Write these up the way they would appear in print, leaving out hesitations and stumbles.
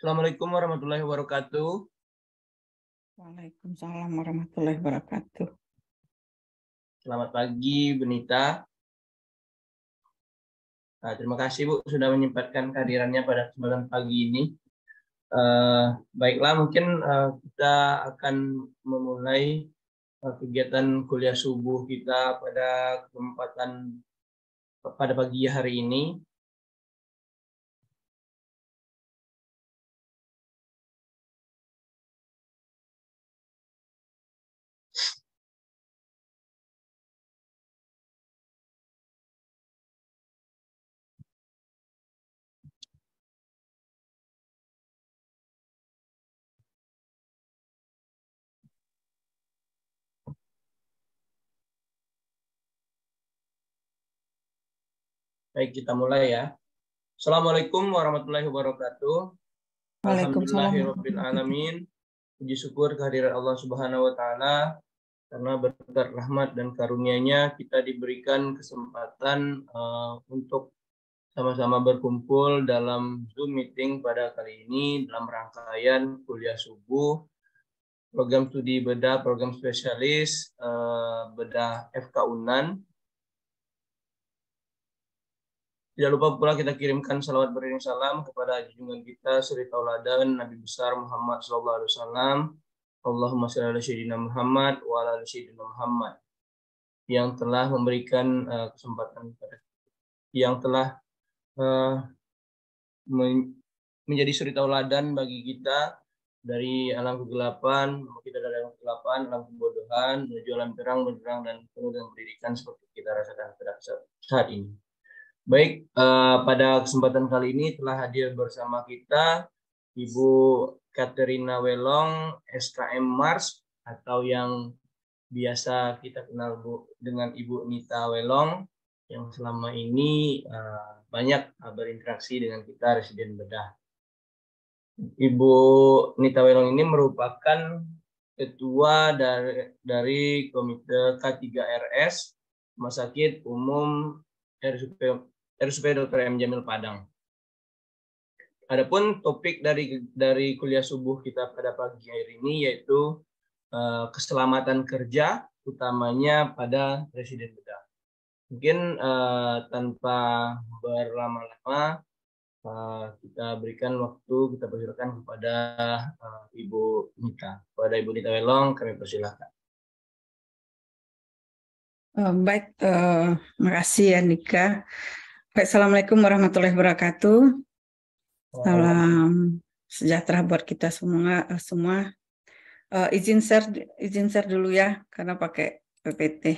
Assalamualaikum warahmatullahi wabarakatuh. Waalaikumsalam warahmatullahi wabarakatuh. Selamat pagi, Benita. Nah, terima kasih, Bu, sudah menyempatkan kehadirannya pada kesempatan pagi ini. Baiklah, mungkin kita akan memulai kegiatan kuliah subuh kita pada pagi hari ini. Baik, kita mulai ya. Assalamualaikum warahmatullahi wabarakatuh. Waalaikumsalam Alhamdulillahirabbil warahmatullahi wabarakatuh. alamin. Puji syukur kehadiran Allah Subhanahu wa taala. Karena berkat rahmat dan karunia-Nya kita diberikan kesempatan untuk sama-sama berkumpul dalam Zoom meeting pada kali ini dalam rangkaian kuliah subuh program studi bedah program spesialis bedah FK Unan. Tidak lupa pula kita kirimkan salawat beriring salam kepada junjungan kita Suri Tauladan Nabi besar Muhammad SAW. Allahumma shalli ala sayyidina Muhammad wa ala ali sayyidina Muhammad, yang telah memberikan kesempatan kepada yang telah menjadi suri tauladan bagi kita dari alam kegelapan, alam kebodohan, menuju alam terang, benderang dan penuh dengan pendidikan seperti kita rasakan saat ini. Baik, pada kesempatan kali ini telah hadir bersama kita Ibu Katerina Welong, SKM Mars, atau yang biasa kita kenal dengan Ibu Nita Welong, yang selama ini banyak berinteraksi dengan kita residen bedah. Ibu Nita Welong ini merupakan ketua dari Komite K3RS Rumah Sakit Umum RSUP Dr. M. Jamil Padang. Adapun topik dari kuliah subuh kita pada pagi hari ini yaitu keselamatan kerja, utamanya pada residen bedah. Mungkin tanpa berlama-lama kita berikan waktu, kita persilakan kepada Ibu Nita. Kepada Ibu Nita Welong, kami persilakan. Baik, makasih ya Nika. Baik, Assalamualaikum warahmatullahi wabarakatuh. Salam sejahtera buat kita semua. Izin share dulu ya, karena pakai PPT.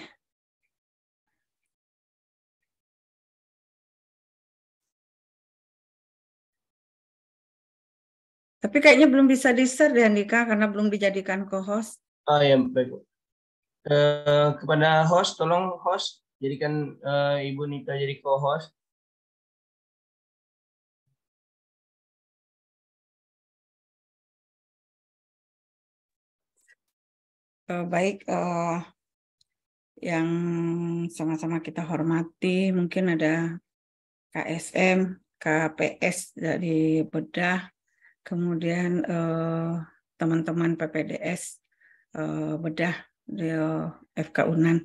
Tapi kayaknya belum bisa di-share deh Nika, karena belum dijadikan co-host. Ya, baik. Kepada host, tolong host jadikan Ibu Nita jadi co-host. Baik, yang sama-sama kita hormati, mungkin ada KSM, KPS dari bedah, kemudian teman-teman PPDS bedah di FK Unan.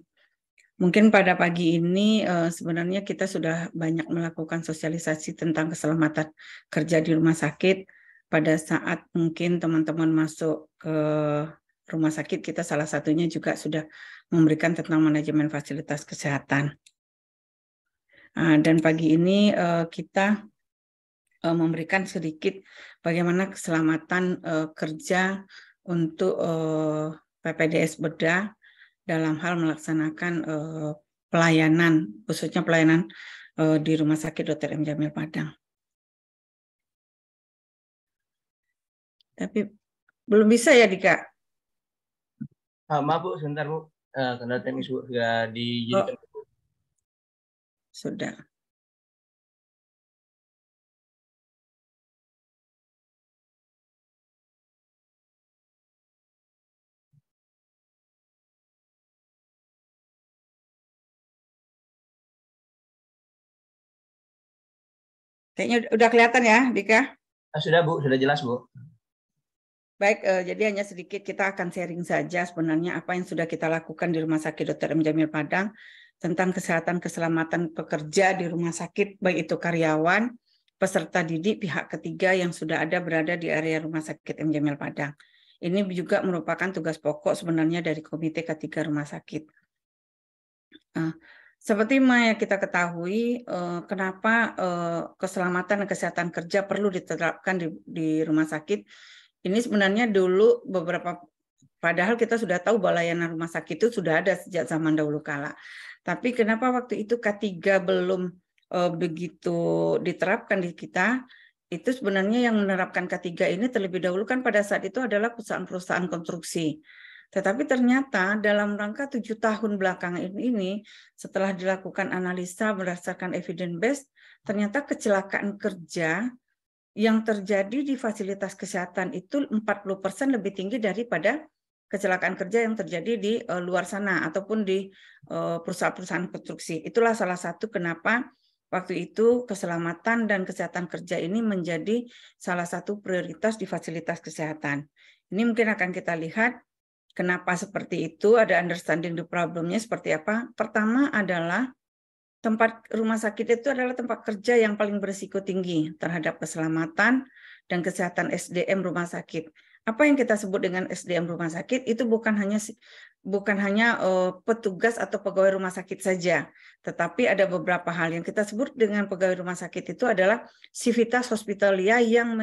Mungkin pada pagi ini sebenarnya kita sudah banyak melakukan sosialisasi tentang keselamatan kerja di rumah sakit. Pada saat mungkin teman-teman masuk ke rumah sakit, kita salah satunya juga sudah memberikan tentang manajemen fasilitas kesehatan. Dan pagi ini kita memberikan sedikit bagaimana keselamatan kerja untuk PPDS bedah dalam hal melaksanakan pelayanan, khususnya pelayanan di Rumah Sakit Dr. M. Jamil Padang. Tapi belum bisa ya, Dika? Maaf Bu, sebentar Bu. Kendala teknis Bu, sudah dijadikan. Sudah. Kayaknya udah kelihatan ya, Dika? Sudah Bu, sudah jelas Bu. Baik, jadi hanya sedikit kita akan sharing saja sebenarnya apa yang sudah kita lakukan di Rumah Sakit Dr. M. Jamil Padang tentang kesehatan keselamatan pekerja di rumah sakit, baik itu karyawan, peserta didik, pihak ketiga yang sudah ada berada di area Rumah Sakit M. Jamil Padang. Ini juga merupakan tugas pokok sebenarnya dari Komite K3 Rumah Sakit. Seperti yang kita ketahui, kenapa keselamatan dan kesehatan kerja perlu diterapkan di rumah sakit. Ini sebenarnya dulu padahal kita sudah tahu bahwa layanan rumah sakit itu sudah ada sejak zaman dahulu kala. Tapi kenapa waktu itu K3 belum begitu diterapkan di kita? Itu sebenarnya yang menerapkan K3 ini terlebih dahulu kan pada saat itu adalah perusahaan-perusahaan konstruksi. Tetapi ternyata dalam rangka 7 tahun belakangan ini, setelah dilakukan analisa berdasarkan evidence based, ternyata kecelakaan kerja yang terjadi di fasilitas kesehatan itu 40% lebih tinggi daripada kecelakaan kerja yang terjadi di luar sana ataupun di perusahaan-perusahaan konstruksi. Itulah salah satu kenapa waktu itu keselamatan dan kesehatan kerja ini menjadi salah satu prioritas di fasilitas kesehatan. Ini mungkin akan kita lihat kenapa seperti itu, ada understanding the problem-nya seperti apa. Pertama adalah tempat rumah sakit itu adalah tempat kerja yang paling berisiko tinggi terhadap keselamatan dan kesehatan SDM rumah sakit. Apa yang kita sebut dengan SDM rumah sakit itu bukan hanya petugas atau pegawai rumah sakit saja, tetapi ada beberapa hal yang kita sebut dengan pegawai rumah sakit itu adalah sivitas hospitalia yang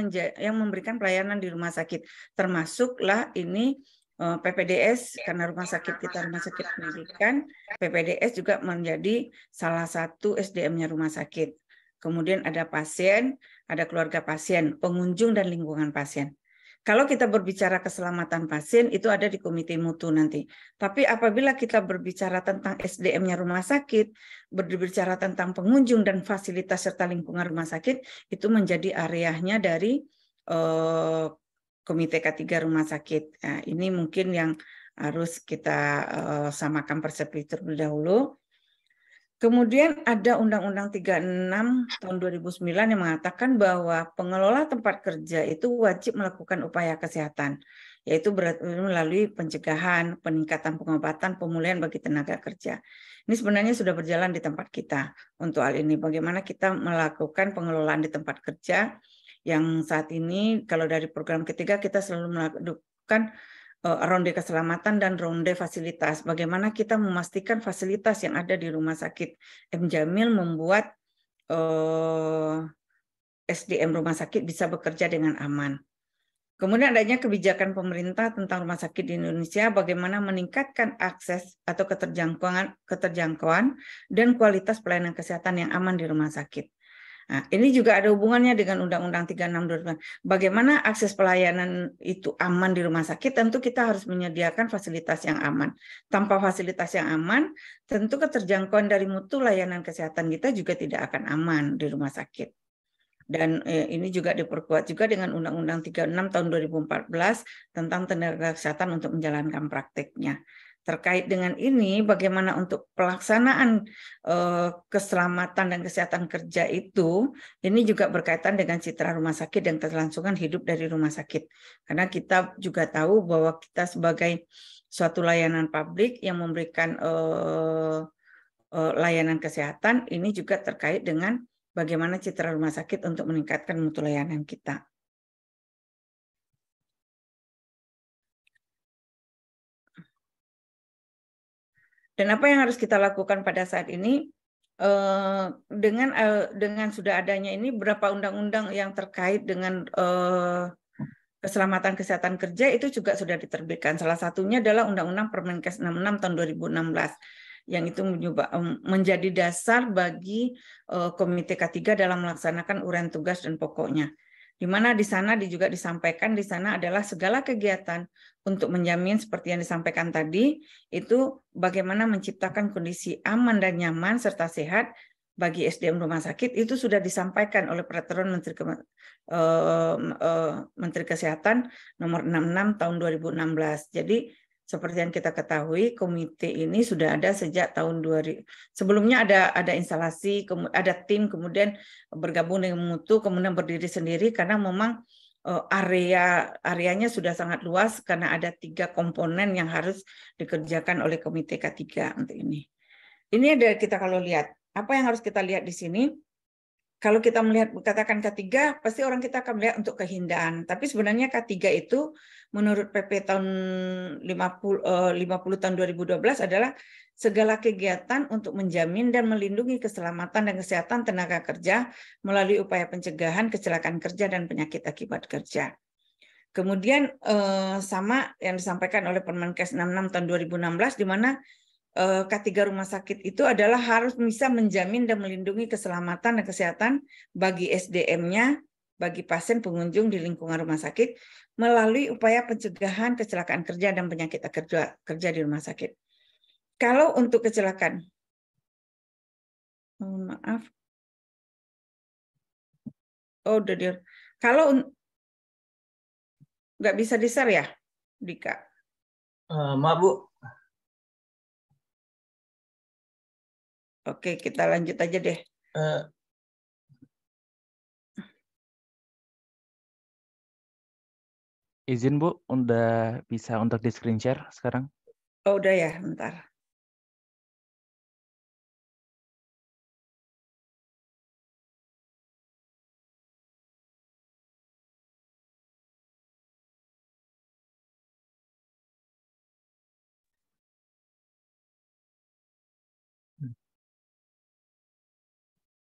memberikan pelayanan di rumah sakit, termasuklah ini PPDS, karena rumah sakit kita rumah sakit pendidikan, PPDS juga menjadi salah satu SDM-nya rumah sakit. Kemudian ada pasien, ada keluarga pasien, pengunjung dan lingkungan pasien. Kalau kita berbicara keselamatan pasien itu ada di komite mutu nanti. Tapi apabila kita berbicara tentang SDM-nya rumah sakit, berbicara tentang pengunjung dan fasilitas serta lingkungan rumah sakit, itu menjadi areanya dari Komite K3 Rumah Sakit. Nah, ini mungkin yang harus kita samakan persepsi terlebih dahulu. Kemudian ada Undang-Undang 36 tahun 2009 yang mengatakan bahwa pengelola tempat kerja itu wajib melakukan upaya kesehatan, yaitu melalui pencegahan, peningkatan pengobatan, pemulihan bagi tenaga kerja. Ini sebenarnya sudah berjalan di tempat kita untuk hal ini. Bagaimana kita melakukan pengelolaan di tempat kerja, yang saat ini kalau dari program ketiga kita selalu melakukan ronde keselamatan dan ronde fasilitas. Bagaimana kita memastikan fasilitas yang ada di Rumah Sakit M. Jamil membuat SDM rumah sakit bisa bekerja dengan aman. Kemudian adanya kebijakan pemerintah tentang rumah sakit di Indonesia, bagaimana meningkatkan akses atau keterjangkauan dan kualitas pelayanan kesehatan yang aman di rumah sakit. Nah, ini juga ada hubungannya dengan Undang-Undang 36 2009. Bagaimana akses pelayanan itu aman di rumah sakit? Tentu kita harus menyediakan fasilitas yang aman. Tanpa fasilitas yang aman, tentu keterjangkauan dari mutu layanan kesehatan kita juga tidak akan aman di rumah sakit. Dan ini juga diperkuat juga dengan Undang-Undang 36 tahun 2014 tentang tenaga kesehatan untuk menjalankan prakteknya. Terkait dengan ini, bagaimana untuk pelaksanaan keselamatan dan kesehatan kerja itu, ini juga berkaitan dengan citra rumah sakit dan keterlangsungan hidup dari rumah sakit. Karena kita juga tahu bahwa kita sebagai suatu layanan publik yang memberikan layanan kesehatan, ini juga terkait dengan bagaimana citra rumah sakit untuk meningkatkan mutu layanan kita. Dan apa yang harus kita lakukan pada saat ini dengan sudah adanya ini beberapa undang-undang yang terkait dengan keselamatan kesehatan kerja itu juga sudah diterbitkan. Salah satunya adalah Undang-Undang Permenkes 66 tahun 2016 yang itu menjadi dasar bagi Komite K3 dalam melaksanakan uraian tugas dan pokoknya. Di mana di sana juga disampaikan di sana adalah segala kegiatan untuk menjamin seperti yang disampaikan tadi itu bagaimana menciptakan kondisi aman dan nyaman serta sehat bagi SDM rumah sakit itu sudah disampaikan oleh Peraturan Menteri Kesehatan nomor 66 tahun 2016. Jadi Seperti yang kita ketahui, komite ini sudah ada sejak tahun 2000. Sebelumnya ada instalasi, ada tim, kemudian bergabung dengan Mutu, kemudian berdiri sendiri karena memang areanya sudah sangat luas karena ada 3 komponen yang harus dikerjakan oleh komite K3 untuk ini. Ini ada kita kalau lihat, apa yang harus kita lihat di sini? Kalau kita melihat katakan K3, pasti orang kita akan melihat untuk kehindaan. Tapi sebenarnya K3 itu menurut PP tahun 50 tahun 2012 adalah segala kegiatan untuk menjamin dan melindungi keselamatan dan kesehatan tenaga kerja melalui upaya pencegahan kecelakaan kerja dan penyakit akibat kerja. Kemudian sama yang disampaikan oleh Permenkes 66 tahun 2016 di mana K3 rumah sakit itu adalah harus bisa menjamin dan melindungi keselamatan dan kesehatan bagi SDM-nya, bagi pasien pengunjung di lingkungan rumah sakit melalui upaya pencegahan kecelakaan kerja dan penyakit kerja di rumah sakit. Kalau untuk kecelakaan, mohon maaf, udah dia. Kalau nggak bisa di-share ya, Dika? Maaf Bu. Oke, kita lanjut aja deh. Izin Bu, udah bisa untuk di screen share sekarang? Oh, udah ya, bentar.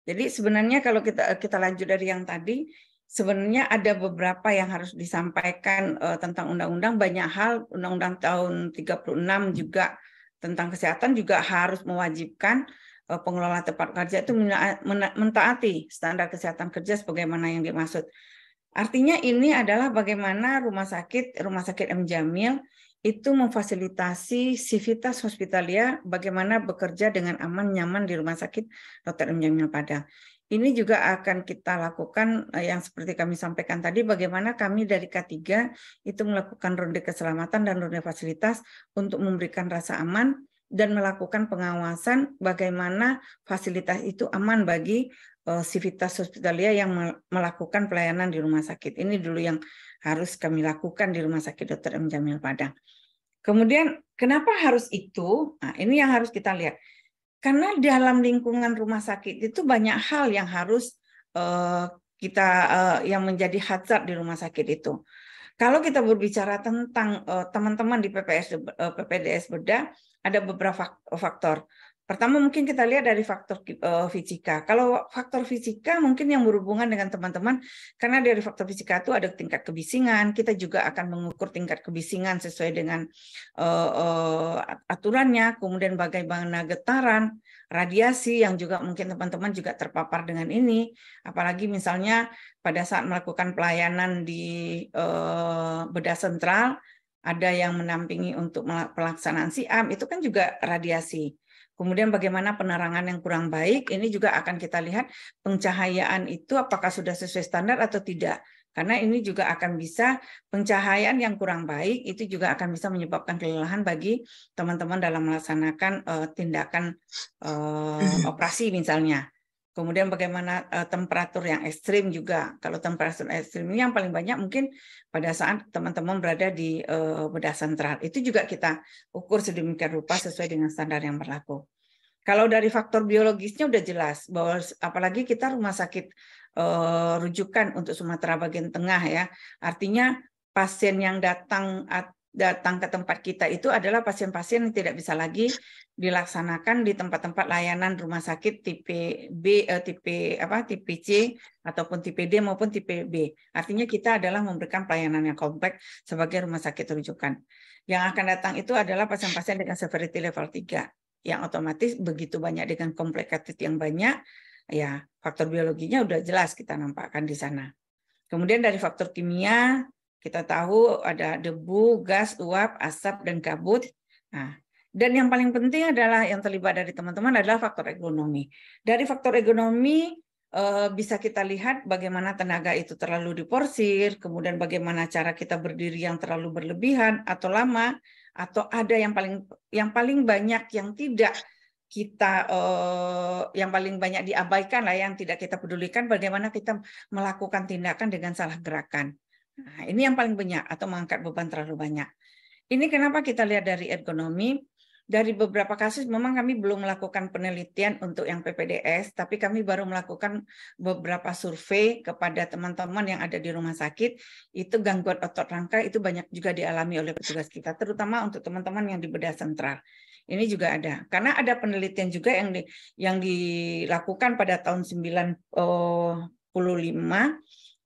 Jadi sebenarnya kalau kita lanjut dari yang tadi, sebenarnya ada beberapa yang harus disampaikan tentang undang-undang. Banyak hal, undang-undang tahun 36 juga tentang kesehatan juga harus mewajibkan pengelola tempat kerja itu mentaati standar kesehatan kerja sebagaimana yang dimaksud. Artinya ini adalah bagaimana rumah sakit M. Jamil itu memfasilitasi sivitas hospitalia bagaimana bekerja dengan aman, nyaman di rumah sakit Dr. M. Jamil Padang. Ini juga akan kita lakukan yang seperti kami sampaikan tadi, bagaimana kami dari K3 itu melakukan ronde keselamatan dan ronde fasilitas untuk memberikan rasa aman dan melakukan pengawasan bagaimana fasilitas itu aman bagi sivitas hospitalia yang melakukan pelayanan di rumah sakit. Ini dulu yang harus kami lakukan di Rumah Sakit Dr. M. Jamil Padang. Kemudian kenapa harus itu? Nah, ini yang harus kita lihat. Karena dalam lingkungan rumah sakit itu banyak hal yang harus yang menjadi hazard di rumah sakit itu. Kalau kita berbicara tentang teman-teman di PPDS Bedah, ada beberapa faktor. Pertama mungkin kita lihat dari faktor fisika. Kalau faktor fisika mungkin yang berhubungan dengan teman-teman, karena dari faktor fisika itu ada tingkat kebisingan, kita juga akan mengukur tingkat kebisingan sesuai dengan aturannya, kemudian bagaimana getaran, radiasi yang juga mungkin teman-teman juga terpapar dengan ini, apalagi misalnya pada saat melakukan pelayanan di bedah sentral, ada yang menampingi untuk pelaksanaan siam, itu kan juga radiasi. Kemudian bagaimana penerangan yang kurang baik, ini juga akan kita lihat pencahayaan itu apakah sudah sesuai standar atau tidak. Karena ini juga akan bisa pencahayaan yang kurang baik, itu juga akan bisa menyebabkan kelelahan bagi teman-teman dalam melaksanakan tindakan operasi misalnya. Kemudian bagaimana temperatur yang ekstrim juga. Kalau temperatur ekstrim ini yang paling banyak mungkin pada saat teman-teman berada di bedah sentral. Itu juga kita ukur sedemikian rupa sesuai dengan standar yang berlaku. Kalau dari faktor biologisnya udah jelas bahwa apalagi kita rumah sakit rujukan untuk Sumatera bagian tengah ya. Artinya pasien yang datang ke tempat kita itu adalah pasien-pasien yang tidak bisa lagi dilaksanakan di tempat-tempat layanan rumah sakit tipe B, tipe C ataupun tipe D maupun tipe B. Artinya kita adalah memberikan pelayanan yang kompleks sebagai rumah sakit rujukan. Yang akan datang itu adalah pasien-pasien dengan severity level 3 yang otomatis begitu banyak dengan komplikatif yang banyak, ya faktor biologinya udah jelas kita nampakkan di sana. Kemudian dari faktor kimia kita tahu ada debu, gas, uap, asap, dan kabut. Nah, dan yang paling penting adalah yang terlibat dari teman-teman adalah faktor ekonomi. Dari faktor ekonomi bisa kita lihat bagaimana tenaga itu terlalu diporsir, kemudian bagaimana cara kita berdiri yang terlalu berlebihan atau lama, atau ada yang paling banyak yang tidak kita yang paling banyak diabaikan lah, yang tidak kita pedulikan, bagaimana kita melakukan tindakan dengan salah gerakan. Nah, ini yang paling banyak, atau mengangkat beban terlalu banyak. Ini kenapa kita lihat dari ergonomi. Dari beberapa kasus memang kami belum melakukan penelitian untuk yang PPDS, tapi kami baru melakukan beberapa survei kepada teman-teman yang ada di rumah sakit. Itu gangguan otot rangka itu banyak juga dialami oleh petugas kita, terutama untuk teman-teman yang di bedah sentral. Ini juga ada, karena ada penelitian juga yang dilakukan pada tahun 95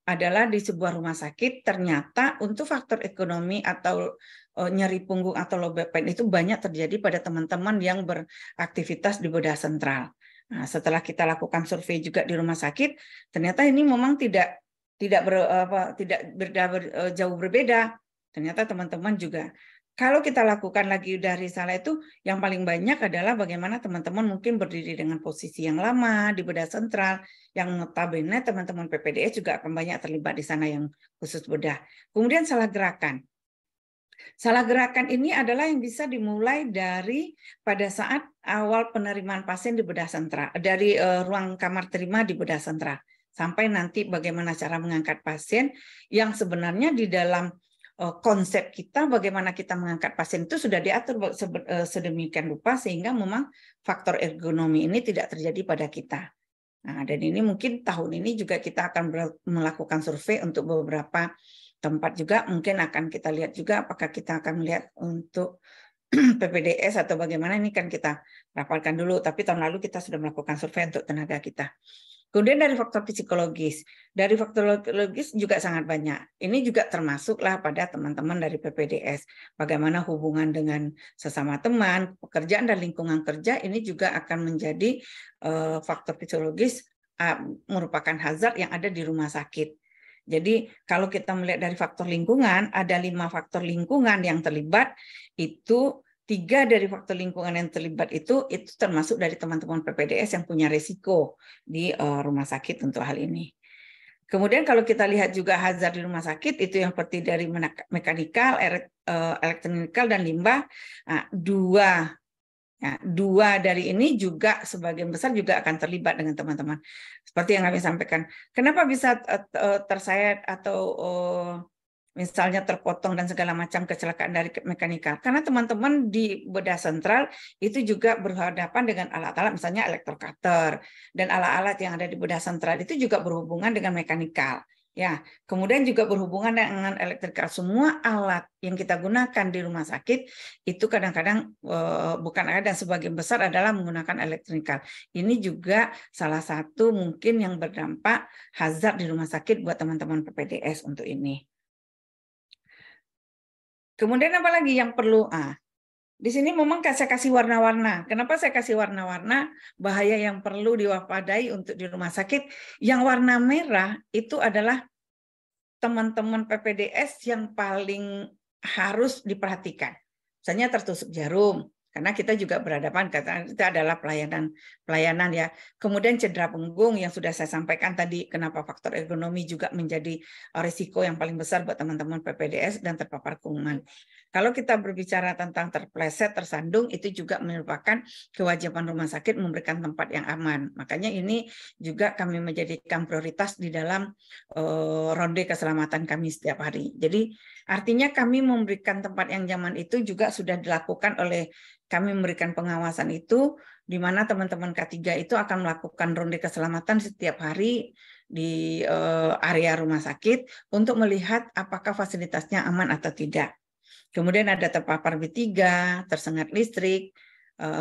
adalah di sebuah rumah sakit, ternyata untuk faktor ekonomi atau nyeri punggung atau low back pain itu banyak terjadi pada teman-teman yang beraktivitas di bedah sentral. Nah, setelah kita lakukan survei juga di rumah sakit, ternyata ini memang tidak jauh berbeda. Ternyata teman-teman juga. Kalau kita lakukan lagi dari salah itu, yang paling banyak adalah bagaimana teman-teman mungkin berdiri dengan posisi yang lama di bedah sentral, yang notabene teman-teman PPDS juga akan banyak terlibat di sana yang khusus bedah. Kemudian salah gerakan. Salah gerakan ini adalah yang bisa dimulai dari pada saat awal penerimaan pasien di bedah sentral, dari ruang kamar terima di bedah sentral, sampai nanti bagaimana cara mengangkat pasien, yang sebenarnya di dalam konsep kita bagaimana kita mengangkat pasien itu sudah diatur sedemikian rupa sehingga memang faktor ergonomi ini tidak terjadi pada kita. Nah, dan ini mungkin tahun ini juga kita akan melakukan survei untuk beberapa tempat juga, mungkin akan kita lihat juga apakah kita akan melihat untuk PPDS atau bagaimana, ini kan kita rapatkan dulu, tapi tahun lalu kita sudah melakukan survei untuk tenaga kita. Kemudian dari faktor psikologis. Dari faktor psikologis juga sangat banyak. Ini juga termasuklah pada teman-teman dari PPDS. Bagaimana hubungan dengan sesama teman, pekerjaan dan lingkungan kerja, ini juga akan menjadi faktor psikologis, merupakan hazard yang ada di rumah sakit. Jadi kalau kita melihat dari faktor lingkungan, ada 5 faktor lingkungan yang terlibat, itu 3 dari faktor lingkungan yang terlibat itu termasuk dari teman-teman PPDS yang punya risiko di rumah sakit untuk hal ini. Kemudian kalau kita lihat juga hazard di rumah sakit, itu yang seperti dari mekanikal, elektronikal, dan limbah. Nah, 2 dari ini juga sebagian besar juga akan terlibat dengan teman-teman. Seperti yang kami sampaikan, kenapa bisa tersayat atau misalnya terpotong dan segala macam kecelakaan dari mekanikal? Karena teman-teman di bedah sentral itu juga berhadapan dengan alat-alat, misalnya elektrocutter, dan alat-alat yang ada di bedah sentral itu juga berhubungan dengan mekanikal. Ya, kemudian juga berhubungan dengan elektrikal. Semua alat yang kita gunakan di rumah sakit itu kadang-kadang bukan ada, dan sebagian besar adalah menggunakan elektrikal. Ini juga salah satu mungkin yang berdampak hazard di rumah sakit buat teman-teman PPDS untuk ini. Kemudian apa lagi yang perlu? Di sini memang saya kasih warna-warna. Kenapa saya kasih warna-warna? Bahaya yang perlu diwaspadai untuk di rumah sakit. Yang warna merah itu adalah teman-teman PPDS yang paling harus diperhatikan. Misalnya tertusuk jarum, karena kita juga berhadapan, karena itu adalah pelayanan ya. Kemudian cedera punggung yang sudah saya sampaikan tadi, kenapa faktor ergonomi juga menjadi risiko yang paling besar buat teman-teman PPDS, dan terpapar kuman. Kalau kita berbicara tentang terpleset, tersandung, itu juga merupakan kewajiban rumah sakit memberikan tempat yang aman. Makanya ini juga kami menjadikan prioritas di dalam ronde keselamatan kami setiap hari. Jadi artinya kami memberikan tempat yang nyaman itu juga sudah dilakukan oleh kami, memberikan pengawasan itu, di mana teman-teman K3 itu akan melakukan ronde keselamatan setiap hari di area rumah sakit untuk melihat apakah fasilitasnya aman atau tidak. Kemudian ada terpapar B3, tersengat listrik,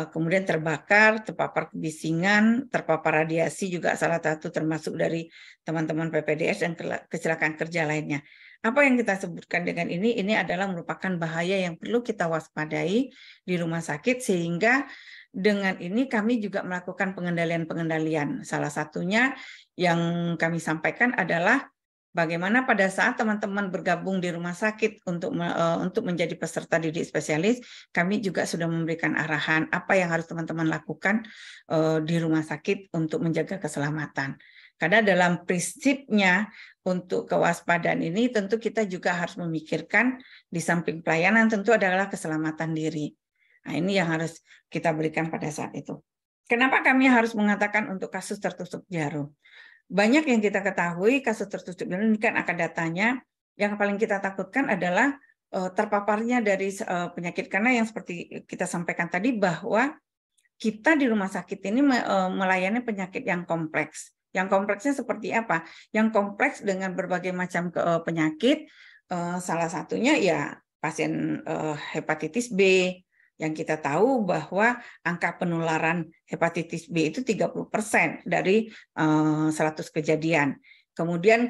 kemudian terbakar, terpapar kebisingan, terpapar radiasi juga salah satu termasuk dari teman-teman PPDS, dan kecelakaan kerja lainnya. Apa yang kita sebutkan dengan ini adalah merupakan bahaya yang perlu kita waspadai di rumah sakit, sehingga dengan ini kami juga melakukan pengendalian-pengendalian. Salah satunya yang kami sampaikan adalah bagaimana pada saat teman-teman bergabung di rumah sakit untuk menjadi peserta didik spesialis, kami juga sudah memberikan arahan apa yang harus teman-teman lakukan di rumah sakit untuk menjaga keselamatan. Karena dalam prinsipnya untuk kewaspadaan ini tentu kita juga harus memikirkan di samping pelayanan tentu adalah keselamatan diri. Nah, ini yang harus kita berikan pada saat itu. Kenapa kami harus mengatakan untuk kasus tertusuk jarum? Banyak yang kita ketahui kasus tertusuk jarum ini kan akan datanya, yang paling kita takutkan adalah terpaparnya dari penyakit, karena yang seperti kita sampaikan tadi bahwa kita di rumah sakit ini melayani penyakit yang kompleks. Yang kompleksnya seperti apa? Yang kompleks dengan berbagai macam penyakit, salah satunya ya pasien hepatitis B, yang kita tahu bahwa angka penularan hepatitis B itu 30% dari 100 kejadian. Kemudian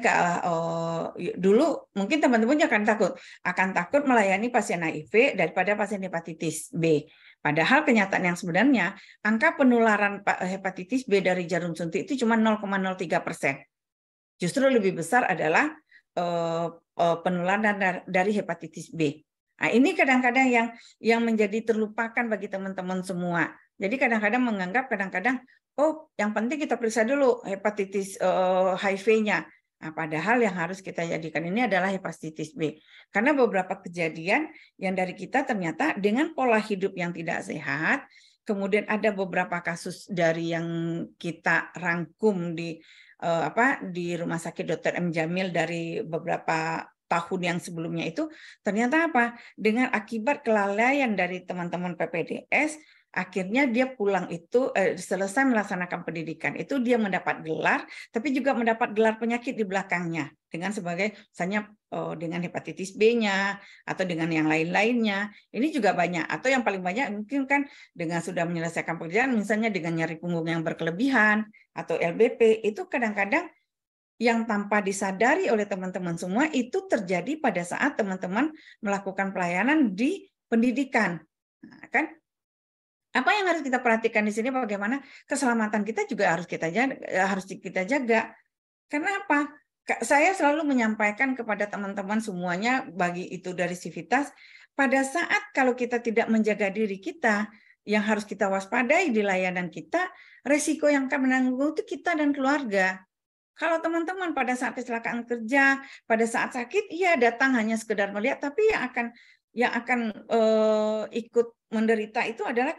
dulu mungkin teman-teman akan takut melayani pasien HIV daripada pasien hepatitis B. Padahal kenyataan yang sebenarnya angka penularan hepatitis B dari jarum suntik itu cuma 0,03%. Justru lebih besar adalah penularan dari hepatitis B. Nah, ini kadang-kadang yang menjadi terlupakan bagi teman-teman semua. Jadi kadang-kadang menganggap oh, yang penting kita periksa dulu hepatitis HIV-nya. Nah, padahal yang harus kita jadikan ini adalah hepatitis B. Karena beberapa kejadian yang dari kita ternyata dengan pola hidup yang tidak sehat, kemudian ada beberapa kasus dari yang kita rangkum di Rumah Sakit Dr. M. Jamil dari beberapa tahun yang sebelumnya itu, ternyata apa? Dengan akibat kelalaian dari teman-teman PPDS, akhirnya dia pulang itu selesai melaksanakan pendidikan itu dia mendapat gelar, tapi juga mendapat gelar penyakit di belakangnya dengan sebagai misalnya dengan hepatitis B-nya atau dengan yang lain-lainnya. Ini juga banyak, atau yang paling banyak mungkin kan dengan sudah menyelesaikan pekerjaan misalnya dengan nyeri punggung yang berkelebihan atau LBP, itu kadang-kadang yang tanpa disadari oleh teman-teman semua itu terjadi pada saat teman-teman melakukan pelayanan di pendidikan. Nah, kan apa yang harus kita perhatikan di sini, bagaimana keselamatan kita juga harus kita jaga. Karena apa? Saya selalu menyampaikan kepada teman-teman semuanya, bagi itu dari Civitas, pada saat kalau kita tidak menjaga diri kita, yang harus kita waspadai di layanan kita, resiko yang akan menanggung itu kita dan keluarga. Kalau teman-teman pada saat kecelakaan kerja, pada saat sakit, iya datang hanya sekedar melihat, tapi yang akan ikut menderita itu adalah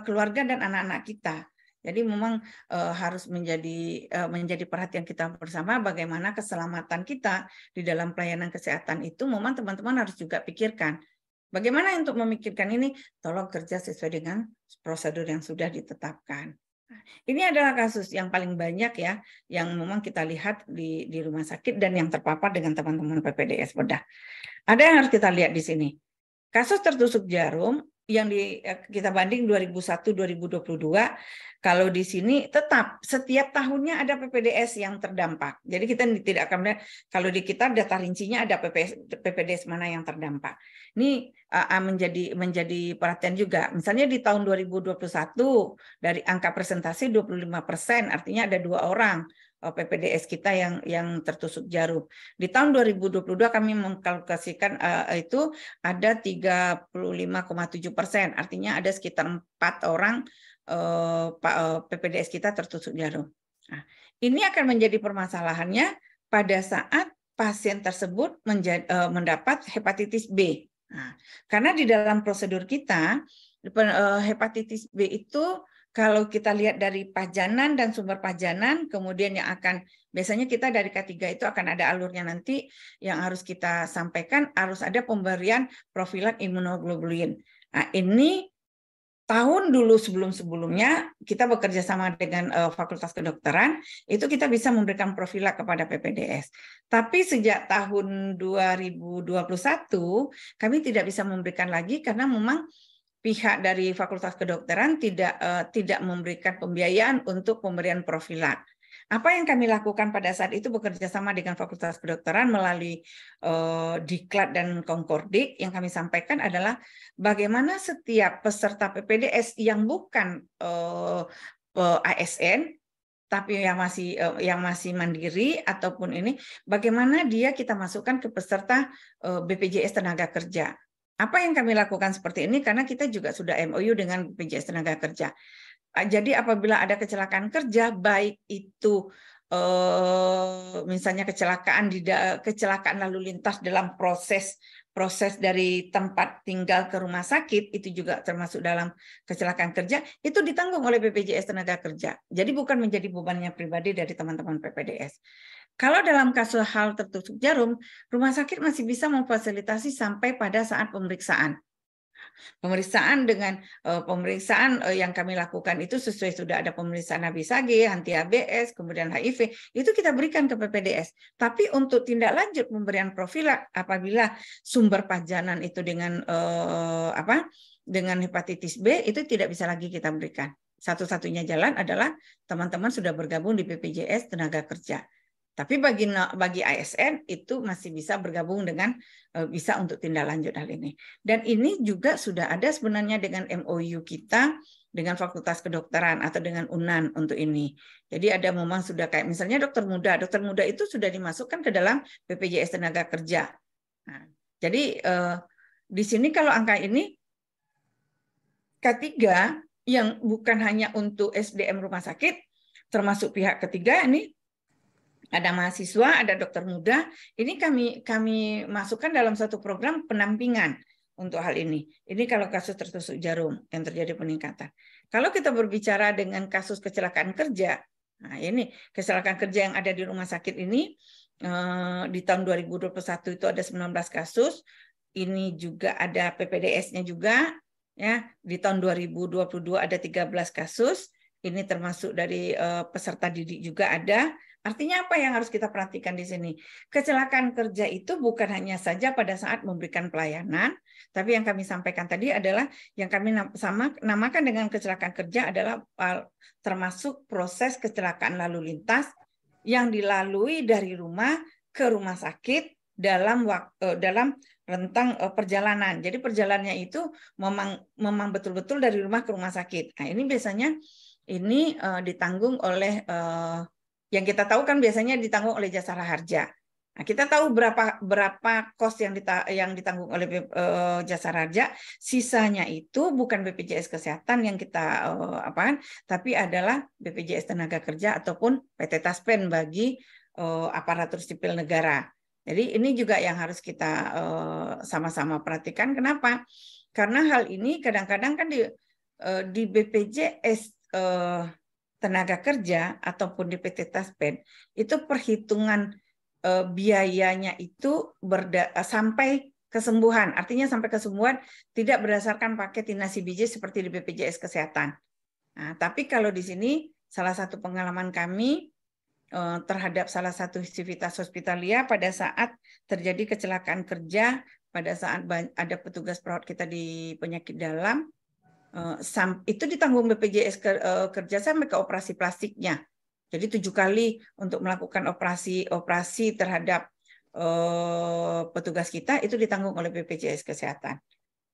keluarga dan anak-anak kita. Jadi memang harus menjadi perhatian kita bersama bagaimana keselamatan kita di dalam pelayanan kesehatan itu. Memang teman-teman harus juga pikirkan. Bagaimana untuk memikirkan ini? Tolong kerja sesuai dengan prosedur yang sudah ditetapkan. Ini adalah kasus yang paling banyak ya, yang memang kita lihat di rumah sakit dan yang terpapar dengan teman-teman PPDS bedah. Ada yang harus kita lihat di sini. Kasus tertusuk jarum yang kita banding 2001-2022, kalau di sini tetap setiap tahunnya ada PPDS yang terdampak. Jadi kita tidak akan melihat, kalau di kita data rincinya ada PPDS mana yang terdampak. Ini menjadi perhatian juga. Misalnya di tahun 2021 dari angka presentasi 25%, artinya ada 2 orang PPDS kita yang tertusuk jarum. Di tahun 2022 kami mengkalkulasikan itu ada 35,7%, artinya ada sekitar 4 orang PPDS kita tertusuk jarum. Nah, ini akan menjadi permasalahannya pada saat pasien tersebut mendapat hepatitis B. Nah, karena di dalam prosedur kita hepatitis B itu kalau kita lihat dari pajanan dan sumber pajanan, kemudian yang akan biasanya kita dari K3 itu akan ada alurnya nanti yang harus kita sampaikan, harus ada pemberian profilat imunoglobulin. Nah, ini tahun dulu sebelum-sebelumnya kita bekerja sama dengan Fakultas Kedokteran, itu kita bisa memberikan profilat kepada PPDS. Tapi sejak tahun 2021 kami tidak bisa memberikan lagi karena memang pihak dari Fakultas Kedokteran tidak memberikan pembiayaan untuk pemberian profilat. Apa yang kami lakukan pada saat itu bekerja sama dengan Fakultas Kedokteran melalui Diklat dan Konkordik, yang kami sampaikan adalah bagaimana setiap peserta PPDS yang bukan ASN tapi yang masih mandiri ataupun ini, bagaimana dia kita masukkan ke peserta BPJS Tenaga Kerja. Apa yang kami lakukan seperti ini? Karena kita juga sudah MOU dengan BPJS Tenaga Kerja. Jadi apabila ada kecelakaan kerja, baik itu misalnya kecelakaan lalu lintas dalam proses dari tempat tinggal ke rumah sakit, itu juga termasuk dalam kecelakaan kerja, itu ditanggung oleh BPJS Tenaga Kerja. Jadi bukan menjadi bebannya pribadi dari teman-teman PPDS. Kalau dalam kasus hal tertusuk jarum, rumah sakit masih bisa memfasilitasi sampai pada saat pemeriksaan. Pemeriksaan yang kami lakukan itu sesuai, sudah ada pemeriksaan HBsAg, anti ABS, kemudian HIV, itu kita berikan ke PPDS. Tapi untuk tindak lanjut pemberian profilak apabila sumber pajanan itu dengan dengan hepatitis B, itu tidak bisa lagi kita berikan. Satu-satunya jalan adalah teman-teman sudah bergabung di BPJS Tenaga Kerja. Tapi bagi ASN itu masih bisa bergabung dengan bisa untuk tindak lanjut hal ini. Dan ini juga sudah ada sebenarnya dengan MOU kita dengan Fakultas Kedokteran atau dengan UNAN untuk ini. Jadi ada memang sudah kayak misalnya dokter muda itu sudah dimasukkan ke dalam BPJS Tenaga Kerja. Nah, jadi di sini kalau angka ini K3 yang bukan hanya untuk SDM rumah sakit, termasuk pihak ketiga ini, ada mahasiswa, ada dokter muda. Ini kami masukkan dalam satu program penampingan untuk hal ini. Ini kalau kasus tertusuk jarum yang terjadi peningkatan. Kalau kita berbicara dengan kasus kecelakaan kerja, nah ini kecelakaan kerja yang ada di rumah sakit ini di tahun 2021 itu ada 19 kasus. Ini juga ada PPDS-nya juga, ya. Di tahun 2022 ada 13 kasus. Ini termasuk dari peserta didik juga ada. Artinya apa yang harus kita perhatikan di sini? Kecelakaan kerja itu bukan hanya saja pada saat memberikan pelayanan, tapi yang kami sampaikan tadi adalah yang kami namakan dengan kecelakaan kerja adalah termasuk proses kecelakaan lalu lintas yang dilalui dari rumah ke rumah sakit dalam rentang perjalanan. Jadi perjalanannya itu memang betul-betul dari rumah ke rumah sakit. Nah, ini biasanya ini ditanggung oleh yang kita tahu kan biasanya ditanggung oleh Jasara Harja. Nah, kita tahu berapa kos yang ditanggung oleh Jasara Harja. Sisanya itu bukan BPJS Kesehatan yang kita tapi adalah BPJS Tenaga Kerja ataupun PT Taspen bagi aparatur sipil negara. Jadi ini juga yang harus kita sama-sama perhatikan. Kenapa? Karena hal ini kadang-kadang kan di BPJS Tenaga Kerja ataupun di PT Taspen itu perhitungan biayanya itu sampai kesembuhan, artinya sampai kesembuhan tidak berdasarkan paket inasi biji seperti di BPJS Kesehatan. Nah, tapi kalau di sini salah satu pengalaman kami terhadap salah satu Civitas Hospitalia pada saat terjadi kecelakaan kerja, pada saat ada petugas perawat kita di penyakit dalam, itu ditanggung BPJS Kerja sampai ke operasi plastiknya. Jadi 7 kali untuk melakukan operasi terhadap petugas kita itu ditanggung oleh BPJS Kesehatan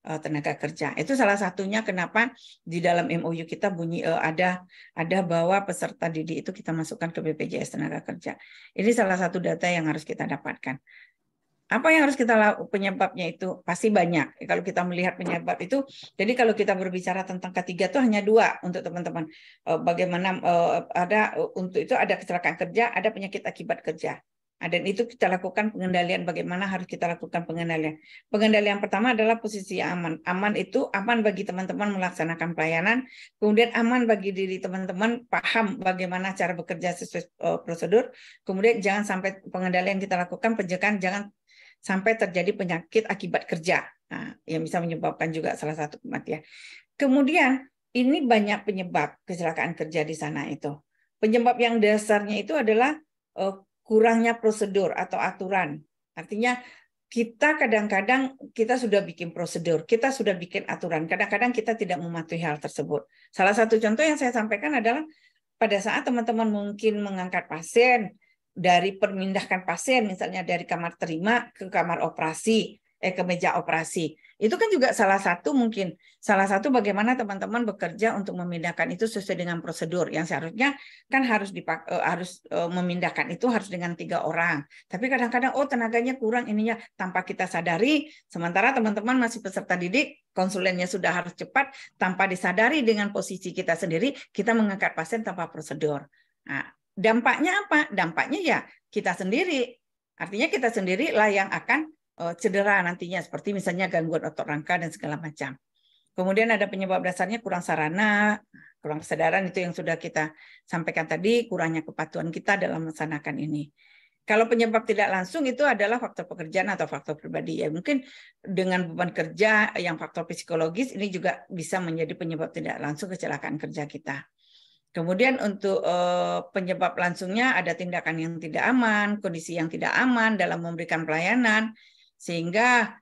Tenaga Kerja. Itu salah satunya kenapa di dalam MOU kita bunyi ada bahwa peserta didik itu kita masukkan ke BPJS Tenaga Kerja. Ini salah satu data yang harus kita dapatkan. Apa yang harus kita lakukan penyebabnya itu? Pasti banyak. Kalau kita melihat penyebab itu, jadi kalau kita berbicara tentang ketiga itu hanya 2 untuk teman-teman. Bagaimana untuk itu ada kecelakaan kerja, ada penyakit akibat kerja. Dan itu kita lakukan pengendalian, bagaimana harus kita lakukan pengendalian. Pengendalian pertama adalah posisi aman. Aman itu aman bagi teman-teman melaksanakan pelayanan, kemudian aman bagi diri teman-teman paham bagaimana cara bekerja sesuai prosedur, kemudian jangan sampai pengendalian kita lakukan, pencegahan jangan sampai terjadi penyakit akibat kerja, yang bisa menyebabkan juga salah satu kematian. Kemudian ini banyak penyebab kecelakaan kerja di sana itu. Penyebab yang dasarnya itu adalah kurangnya prosedur atau aturan. Artinya kita kadang-kadang kita sudah bikin prosedur, kita sudah bikin aturan. Kadang-kadang kita tidak mematuhi hal tersebut. Salah satu contoh yang saya sampaikan adalah pada saat teman-teman mungkin mengangkat pasien, dari perpindahkan pasien misalnya dari kamar terima ke kamar operasi, ke meja operasi. Itu kan juga salah satu bagaimana teman-teman bekerja untuk memindahkan itu sesuai dengan prosedur yang seharusnya kan harus memindahkan itu harus dengan 3 orang. Tapi kadang-kadang tenaganya kurang ininya tanpa kita sadari, sementara teman-teman masih peserta didik, konsulennya sudah harus cepat, tanpa disadari dengan posisi kita sendiri, kita mengangkat pasien tanpa prosedur. Nah, dampaknya apa? Dampaknya ya kita sendiri. Artinya kita sendirilah yang akan cedera nantinya, seperti misalnya gangguan otot rangka dan segala macam. Kemudian ada penyebab dasarnya kurang sarana, kurang kesadaran, itu yang sudah kita sampaikan tadi, kurangnya kepatuhan kita dalam melaksanakan ini. Kalau penyebab tidak langsung itu adalah faktor pekerjaan atau faktor pribadi. Ya mungkin dengan beban kerja yang faktor psikologis ini juga bisa menjadi penyebab tidak langsung kecelakaan kerja kita. Kemudian untuk penyebab langsungnya ada tindakan yang tidak aman, kondisi yang tidak aman dalam memberikan pelayanan, sehingga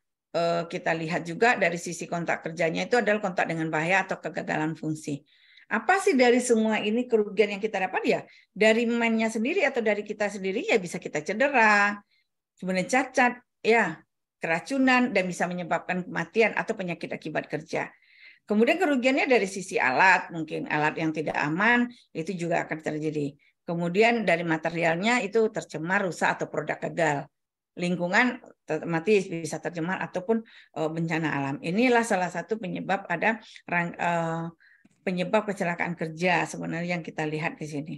kita lihat juga dari sisi kontak kerjanya itu adalah kontak dengan bahaya atau kegagalan fungsi. Apa sih dari semua ini kerugian yang kita dapat? Ya dari mainnya sendiri atau dari kita sendiri ya bisa kita cedera, sebenarnya cacat, ya keracunan, dan bisa menyebabkan kematian atau penyakit akibat kerja. Kemudian kerugiannya dari sisi alat, mungkin alat yang tidak aman itu juga akan terjadi. Kemudian dari materialnya itu tercemar, rusak atau produk gagal. Lingkungan otomatis bisa tercemar ataupun bencana alam. Inilah salah satu penyebab ada penyebab kecelakaan kerja sebenarnya yang kita lihat di sini.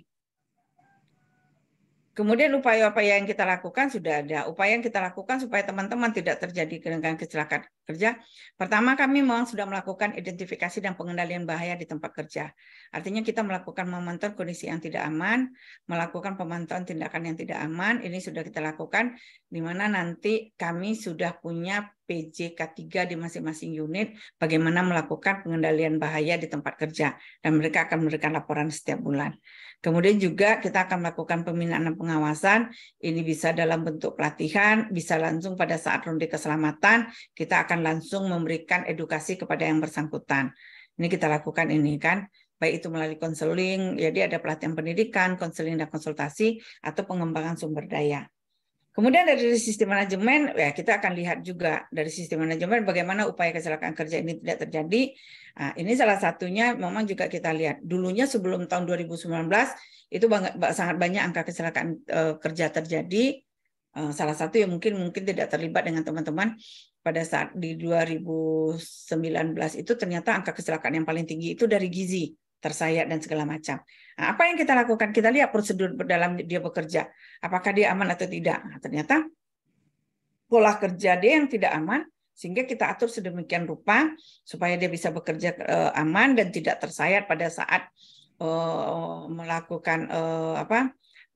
Kemudian upaya-upaya yang kita lakukan sudah ada. Upaya yang kita lakukan supaya teman-teman tidak terjadi dengan kecelakaan kerja. Pertama, kami memang sudah melakukan identifikasi dan pengendalian bahaya di tempat kerja. Artinya kita melakukan memantau kondisi yang tidak aman, melakukan pemantauan tindakan yang tidak aman. Ini sudah kita lakukan, di mana nanti kami sudah punya PJK3 di masing-masing unit, bagaimana melakukan pengendalian bahaya di tempat kerja. Dan mereka akan memberikan laporan setiap bulan. Kemudian juga kita akan melakukan pembinaan dan pengawasan, ini bisa dalam bentuk pelatihan, bisa langsung pada saat ronde keselamatan, kita akan langsung memberikan edukasi kepada yang bersangkutan. Ini kita lakukan ini kan, baik itu melalui konseling, jadi ada pelatihan pendidikan, konseling dan konsultasi, atau pengembangan sumber daya. Kemudian dari sistem manajemen, ya kita akan lihat juga dari sistem manajemen bagaimana upaya kecelakaan kerja ini tidak terjadi. Nah, ini salah satunya memang juga kita lihat. Dulunya sebelum tahun 2019 itu sangat banyak angka kecelakaan kerja terjadi. Salah satu yang mungkin tidak terlibat dengan teman-teman pada saat di 2019 itu ternyata angka kecelakaan yang paling tinggi itu dari gizi, tersayat dan segala macam. Nah, apa yang kita lakukan? Kita lihat prosedur dalam dia bekerja. Apakah dia aman atau tidak? Nah, ternyata pola kerja dia yang tidak aman, sehingga kita atur sedemikian rupa supaya dia bisa bekerja aman dan tidak tersayat pada saat melakukan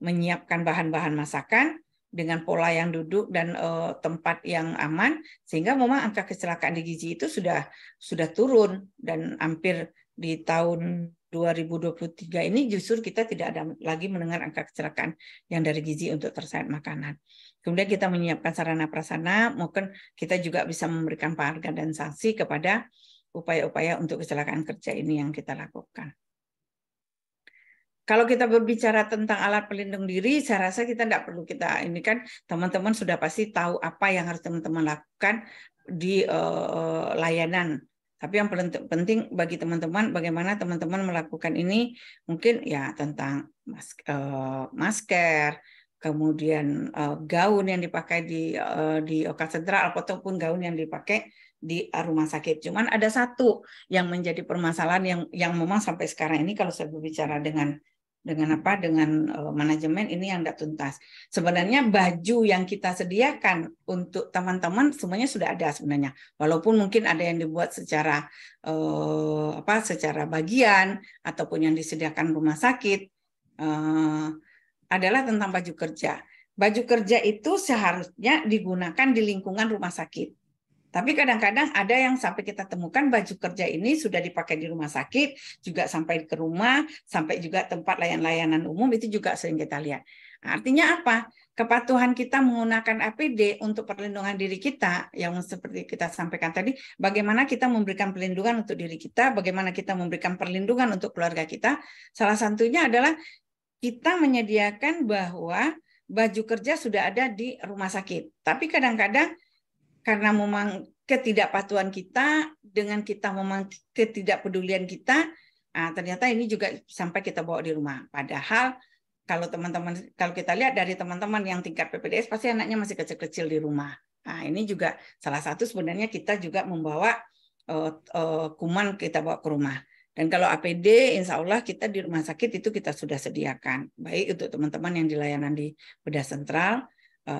menyiapkan bahan-bahan masakan dengan pola yang duduk dan tempat yang aman, sehingga memang angka kecelakaan di gizi itu sudah turun, dan hampir di tahun 2023 ini justru kita tidak ada lagi mendengar angka kecelakaan yang dari gizi untuk tersayat makanan. Kemudian kita menyiapkan sarana prasarana, mungkin kita juga bisa memberikan penghargaan dan sanksi kepada upaya-upaya untuk kecelakaan kerja ini yang kita lakukan. Kalau kita berbicara tentang alat pelindung diri, saya rasa kita tidak perlu ini kan teman-teman sudah pasti tahu apa yang harus teman-teman lakukan di layanan. Tapi yang penting bagi teman-teman, bagaimana teman-teman melakukan ini, mungkin ya tentang masker, kemudian gaun yang dipakai di OK Sentral ataupun gaun yang dipakai di rumah sakit. Cuman ada satu yang menjadi permasalahan yang memang sampai sekarang ini kalau saya berbicara dengan manajemen ini yang tidak tuntas. Sebenarnya baju yang kita sediakan untuk teman-teman semuanya sudah ada sebenarnya. Walaupun mungkin ada yang dibuat secara bagian ataupun yang disediakan rumah sakit adalah tentang baju kerja. Baju kerja itu seharusnya digunakan di lingkungan rumah sakit. Tapi kadang-kadang ada yang sampai kita temukan baju kerja ini sudah dipakai di rumah sakit, juga sampai ke rumah, sampai juga tempat layanan umum, itu juga sering kita lihat. Artinya apa? Kepatuhan kita menggunakan APD untuk perlindungan diri kita, yang seperti kita sampaikan tadi, bagaimana kita memberikan perlindungan untuk diri kita, bagaimana kita memberikan perlindungan untuk keluarga kita, salah satunya adalah kita menyediakan bahwa baju kerja sudah ada di rumah sakit. Tapi kadang-kadang karena memang ketidakpatuhan kita, dengan kita memang ketidakpedulian kita, ternyata ini juga sampai kita bawa di rumah. Padahal kalau kita lihat dari teman-teman yang tingkat PPDS, pasti anaknya masih kecil-kecil di rumah. Nah, ini juga salah satu sebenarnya kita juga membawa kuman kita bawa ke rumah. Dan kalau APD, insya Allah kita di rumah sakit itu kita sudah sediakan. Baik untuk teman-teman yang di layanan di bedah sentral,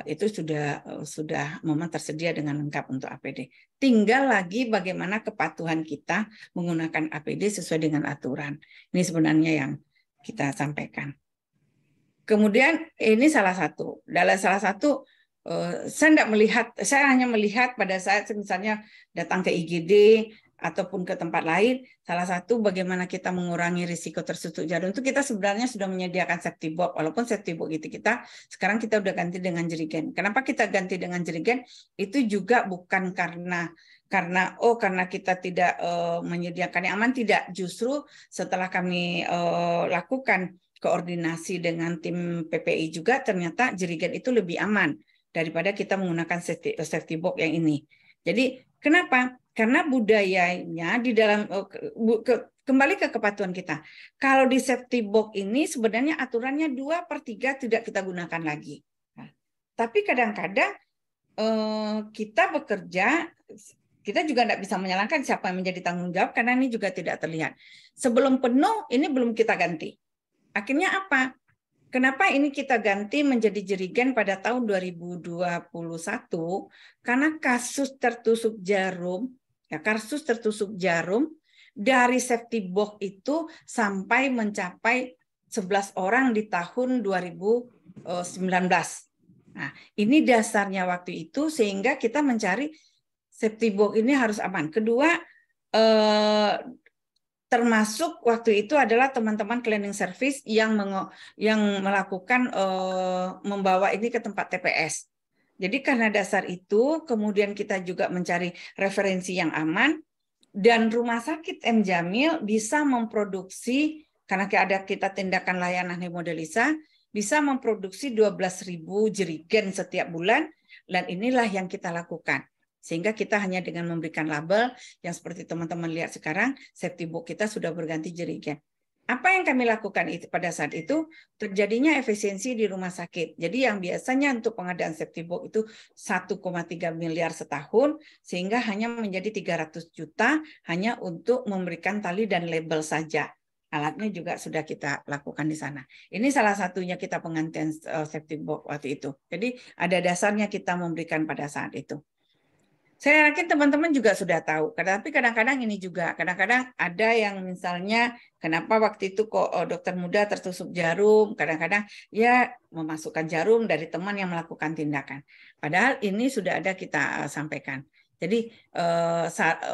itu sudah memang tersedia dengan lengkap untuk APD. Tinggal lagi bagaimana kepatuhan kita menggunakan APD sesuai dengan aturan. Ini sebenarnya yang kita sampaikan. Kemudian ini salah satu. Saya hanya melihat pada saat misalnya datang ke IGD ataupun ke tempat lain, salah satu bagaimana kita mengurangi risiko tersusuk jarum itu kita sebenarnya sudah menyediakan safety box, walaupun safety box itu sekarang kita udah ganti dengan jerigen. Kenapa kita ganti dengan jerigen? Itu juga bukan karena kita tidak menyediakan yang aman, tidak. Justru setelah kami lakukan koordinasi dengan tim PPI juga, ternyata jerigen itu lebih aman daripada kita menggunakan safety box yang ini. Jadi kenapa? Karena budayanya di dalam kembali ke kepatuhan kita. Kalau di safety box ini sebenarnya aturannya 2/3 tidak kita gunakan lagi. Nah, tapi kadang-kadang kita bekerja, kita juga tidak bisa menyalahkan siapa yang menjadi tanggung jawab karena ini juga tidak terlihat. Sebelum penuh ini belum kita ganti. Akhirnya apa? Kenapa ini kita ganti menjadi jerigen pada tahun 2021? Karena kasus tertusuk jarum dari safety box itu sampai mencapai 11 orang di tahun 2019. Nah, ini dasarnya waktu itu sehingga kita mencari safety box ini harus aman. Kedua, termasuk waktu itu adalah teman-teman cleaning service yang melakukan membawa ini ke tempat TPS. Jadi karena dasar itu, kemudian kita juga mencari referensi yang aman, dan Rumah Sakit M. Jamil bisa memproduksi, karena kita tindakan layanan hemodialisa, bisa memproduksi 12.000 jerigen setiap bulan, dan inilah yang kita lakukan. Sehingga kita hanya dengan memberikan label yang seperti teman-teman lihat sekarang, safety box kita sudah berganti jerigen. Apa yang kami lakukan itu pada saat itu? Terjadinya efisiensi di rumah sakit. Jadi yang biasanya untuk pengadaan safety box itu 1,3 miliar setahun, sehingga hanya menjadi 300 juta hanya untuk memberikan tali dan label saja. Alatnya juga sudah kita lakukan di sana. Ini salah satunya kita penggantian safety box waktu itu. Jadi ada dasarnya kita memberikan pada saat itu. Saya yakin teman-teman juga sudah tahu, tapi kadang-kadang ini juga, kadang-kadang ada yang misalnya kenapa waktu itu kok dokter muda tertusuk jarum, kadang-kadang ya memasukkan jarum dari teman yang melakukan tindakan. Padahal ini sudah ada kita sampaikan. Jadi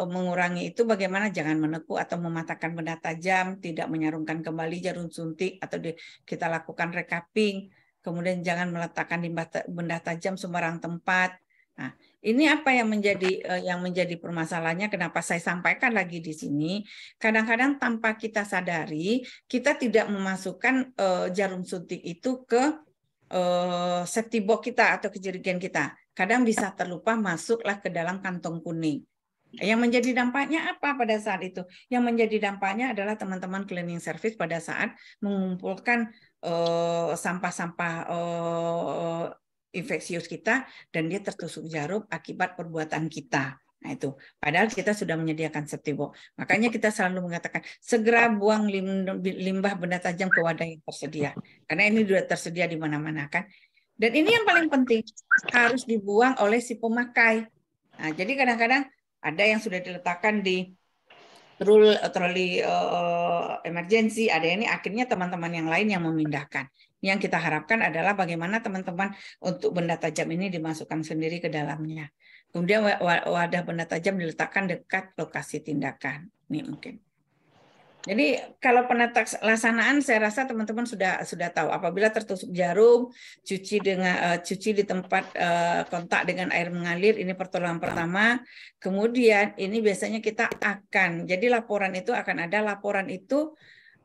mengurangi itu bagaimana jangan menekuk atau mematahkan benda tajam, tidak menyarungkan kembali jarum suntik, atau kita lakukan recapping, kemudian jangan meletakkan benda tajam sembarang tempat. Nah, ini apa yang menjadi permasalahannya, kenapa saya sampaikan lagi di sini. Kadang-kadang tanpa kita sadari, kita tidak memasukkan jarum suntik itu ke safety box kita atau ke jerigen kita. Kadang bisa terlupa masuklah ke dalam kantong kuning. Yang menjadi dampaknya apa pada saat itu? Yang menjadi dampaknya adalah teman-teman cleaning service pada saat mengumpulkan sampah-sampah infeksius kita, dan dia tertusuk jarum akibat perbuatan kita. Nah itu, padahal kita sudah menyediakan safety box. Makanya kita selalu mengatakan segera buang limbah benda tajam ke wadah yang tersedia, karena ini sudah tersedia di mana-mana kan. Dan ini yang paling penting, harus dibuang oleh si pemakai. Nah, jadi kadang-kadang ada yang sudah diletakkan di troli emergency, ada ini akhirnya teman-teman yang lain yang memindahkan. Yang kita harapkan adalah bagaimana teman-teman untuk benda tajam ini dimasukkan sendiri ke dalamnya. Kemudian wadah benda tajam diletakkan dekat lokasi tindakan. Ini mungkin. Jadi kalau penata laksanaan saya rasa teman-teman sudah tahu, apabila tertusuk jarum, cuci di tempat kontak dengan air mengalir, ini pertolongan pertama. Kemudian ini biasanya kita akan, jadi laporan itu akan ada, laporan itu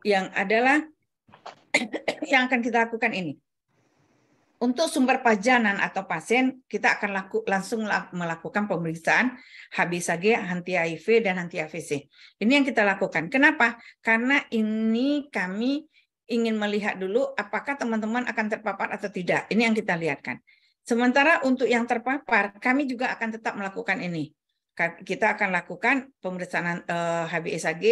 yang adalah yang akan kita lakukan ini. Untuk sumber pajanan atau pasien, kita akan langsung melakukan pemeriksaan HbA1c, anti HIV, dan anti AVC. Ini yang kita lakukan. Kenapa? Karena ini kami ingin melihat dulu apakah teman-teman akan terpapar atau tidak. Ini yang kita lihatkan. Sementara untuk yang terpapar, kami juga akan tetap melakukan ini. Kita akan lakukan pemeriksaan HbA1c,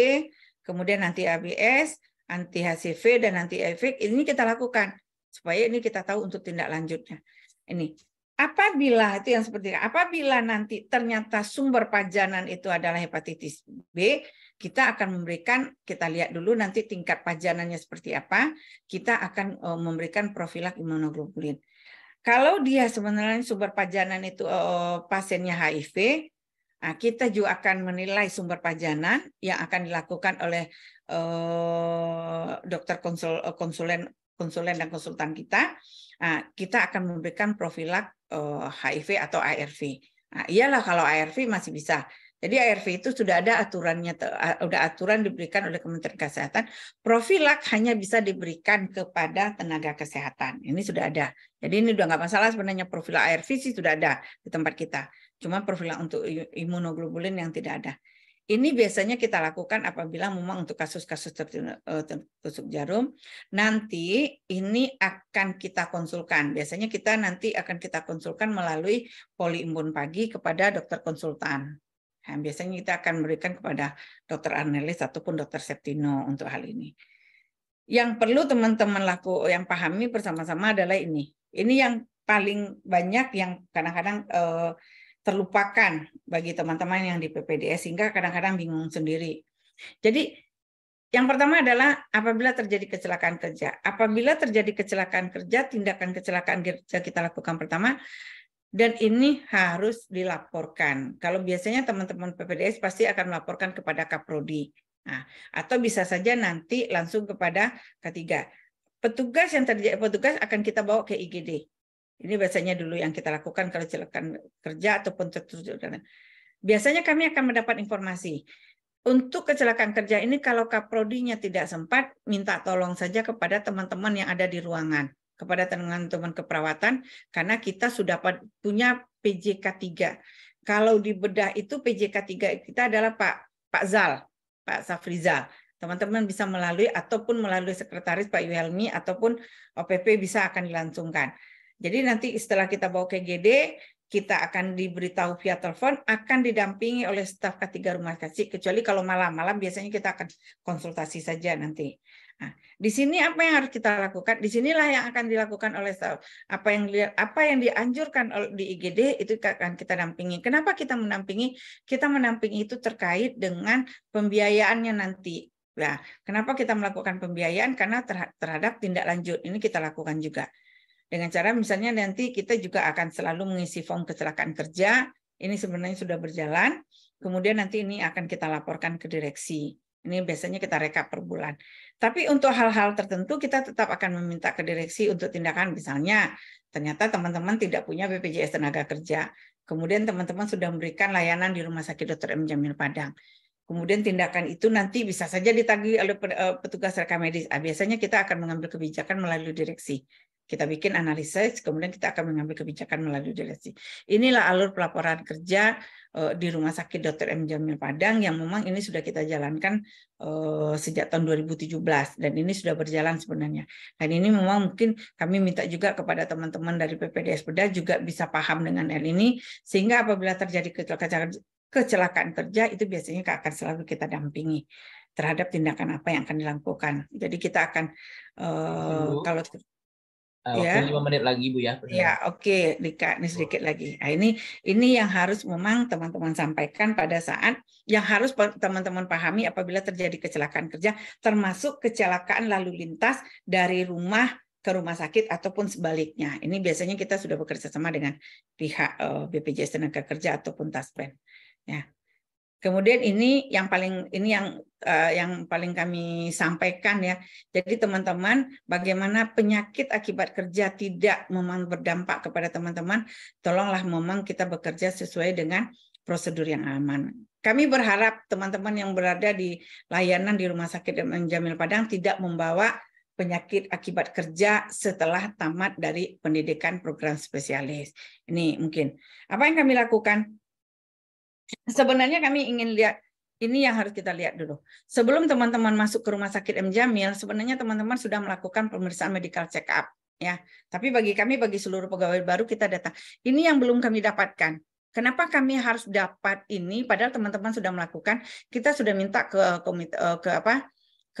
kemudian anti ABS, anti HCV, dan anti HIV. Ini kita lakukan supaya ini kita tahu untuk tindak lanjutnya. Ini apabila itu yang seperti apabila nanti ternyata sumber pajanan itu adalah hepatitis B, kita akan memberikan, kita lihat dulu nanti tingkat pajanannya seperti apa, kita akan memberikan profilak imunoglobulin. Kalau dia sebenarnya sumber pajanan itu pasiennya HIV, nah, kita juga akan menilai sumber pajanan yang akan dilakukan oleh dokter konsulen dan konsultan kita. Nah, kita akan memberikan profilak HIV atau ARV. Nah, iyalah kalau ARV masih bisa. Jadi ARV itu sudah ada aturannya, udah aturan diberikan oleh Kementerian Kesehatan. Profilak hanya bisa diberikan kepada tenaga kesehatan. Ini sudah ada. Jadi ini udah nggak masalah sebenarnya, profilak ARV sih sudah ada di tempat kita. Cuma profilak untuk imunoglobulin yang tidak ada. Ini biasanya kita lakukan apabila memang untuk kasus-kasus tertusuk jarum, nanti ini akan kita konsulkan. Biasanya kita nanti akan kita konsulkan melalui poliimun pagi kepada dokter konsultan. Nah, biasanya kita akan berikan kepada dokter Arnelis ataupun dokter Septino untuk hal ini. Yang perlu teman-teman yang pahami bersama-sama adalah ini. Ini yang paling banyak yang kadang-kadang terlupakan bagi teman-teman yang di PPDS, sehingga kadang-kadang bingung sendiri. Jadi yang pertama adalah apabila terjadi kecelakaan kerja. Apabila terjadi kecelakaan kerja, tindakan kecelakaan kerja kita lakukan pertama, dan ini harus dilaporkan. Kalau biasanya teman-teman PPDS pasti akan melaporkan kepada Kaprodi. Nah, atau bisa saja nanti langsung kepada K3. Petugas akan kita bawa ke IGD. Ini biasanya dulu yang kita lakukan kalau kecelakaan kerja ataupun tertusuk. Biasanya kami akan mendapat informasi. Untuk kecelakaan kerja ini kalau Kaprodinya tidak sempat, minta tolong saja kepada teman-teman yang ada di ruangan, kepada teman-teman keperawatan, karena kita sudah punya PJK 3. Kalau di bedah itu PJK 3 kita adalah Pak Zal, Pak Safrizal. Teman-teman bisa melalui ataupun melalui sekretaris Pak Yuhelmi ataupun OPP bisa akan dilangsungkan. Jadi nanti setelah kita bawa ke GD, kita akan diberitahu via telepon, akan didampingi oleh staf K3 Rumah Kasih, kecuali kalau malam-malam biasanya kita akan konsultasi saja nanti. Nah, di sini apa yang harus kita lakukan? Di sinilah yang akan dilakukan oleh staf. Apa yang dianjurkan di IGD itu akan kita dampingi. Kenapa kita mendampingi? Kita mendampingi itu terkait dengan pembiayaannya nanti. Nah, kenapa kita melakukan pembiayaan? Karena terhadap tindak lanjut ini kita lakukan juga. Dengan cara misalnya nanti kita juga akan selalu mengisi form kecelakaan kerja, ini sebenarnya sudah berjalan, kemudian nanti ini akan kita laporkan ke direksi. Ini biasanya kita rekap per bulan. Tapi untuk hal-hal tertentu kita tetap akan meminta ke direksi untuk tindakan, misalnya ternyata teman-teman tidak punya BPJS Tenaga Kerja, kemudian teman-teman sudah memberikan layanan di Rumah Sakit Dr. M. Jamil Padang. Kemudian tindakan itu nanti bisa saja ditagih oleh petugas rekam medis. Biasanya kita akan mengambil kebijakan melalui direksi. Kita bikin analisis, kemudian kita akan mengambil kebijakan melalui direksi. Inilah alur pelaporan kerja di Rumah Sakit Dr. M. Jamil Padang yang memang ini sudah kita jalankan sejak tahun 2017 dan ini sudah berjalan sebenarnya. Dan ini memang mungkin kami minta juga kepada teman-teman dari PPDS Bedah juga bisa paham dengan hal ini, sehingga apabila terjadi kecelakaan kerja itu biasanya akan selalu kita dampingi terhadap tindakan apa yang akan dilakukan. Jadi kita akan kalau waktu 5 menit lagi Bu ya. Ya, oke, Dika, ini sedikit lagi. Nah, ini yang harus memang teman-teman sampaikan pada saat yang harus teman-teman pahami apabila terjadi kecelakaan kerja, termasuk kecelakaan lalu lintas dari rumah ke rumah sakit ataupun sebaliknya. Ini biasanya kita sudah bekerja sama dengan pihak BPJS Tenaga Kerja ataupun Taspen. Ya. Kemudian ini yang paling kami sampaikan ya. Jadi teman-teman, bagaimana penyakit akibat kerja tidak memang berdampak kepada teman-teman, tolonglah memang kita bekerja sesuai dengan prosedur yang aman. Kami berharap teman-teman yang berada di layanan di Rumah Sakit M. Jamil Padang tidak membawa penyakit akibat kerja setelah tamat dari pendidikan program spesialis. Ini mungkin. Apa yang kami lakukan? Sebenarnya kami ingin lihat, ini yang harus kita lihat dulu. Sebelum teman-teman masuk ke Rumah Sakit M. Jamil, sebenarnya teman-teman sudah melakukan pemeriksaan medical check up. Ya. Tapi bagi kami, bagi seluruh pegawai baru kita datang. Ini yang belum kami dapatkan. Kenapa kami harus dapat ini? Padahal teman-teman sudah melakukan, kita sudah minta ke komite,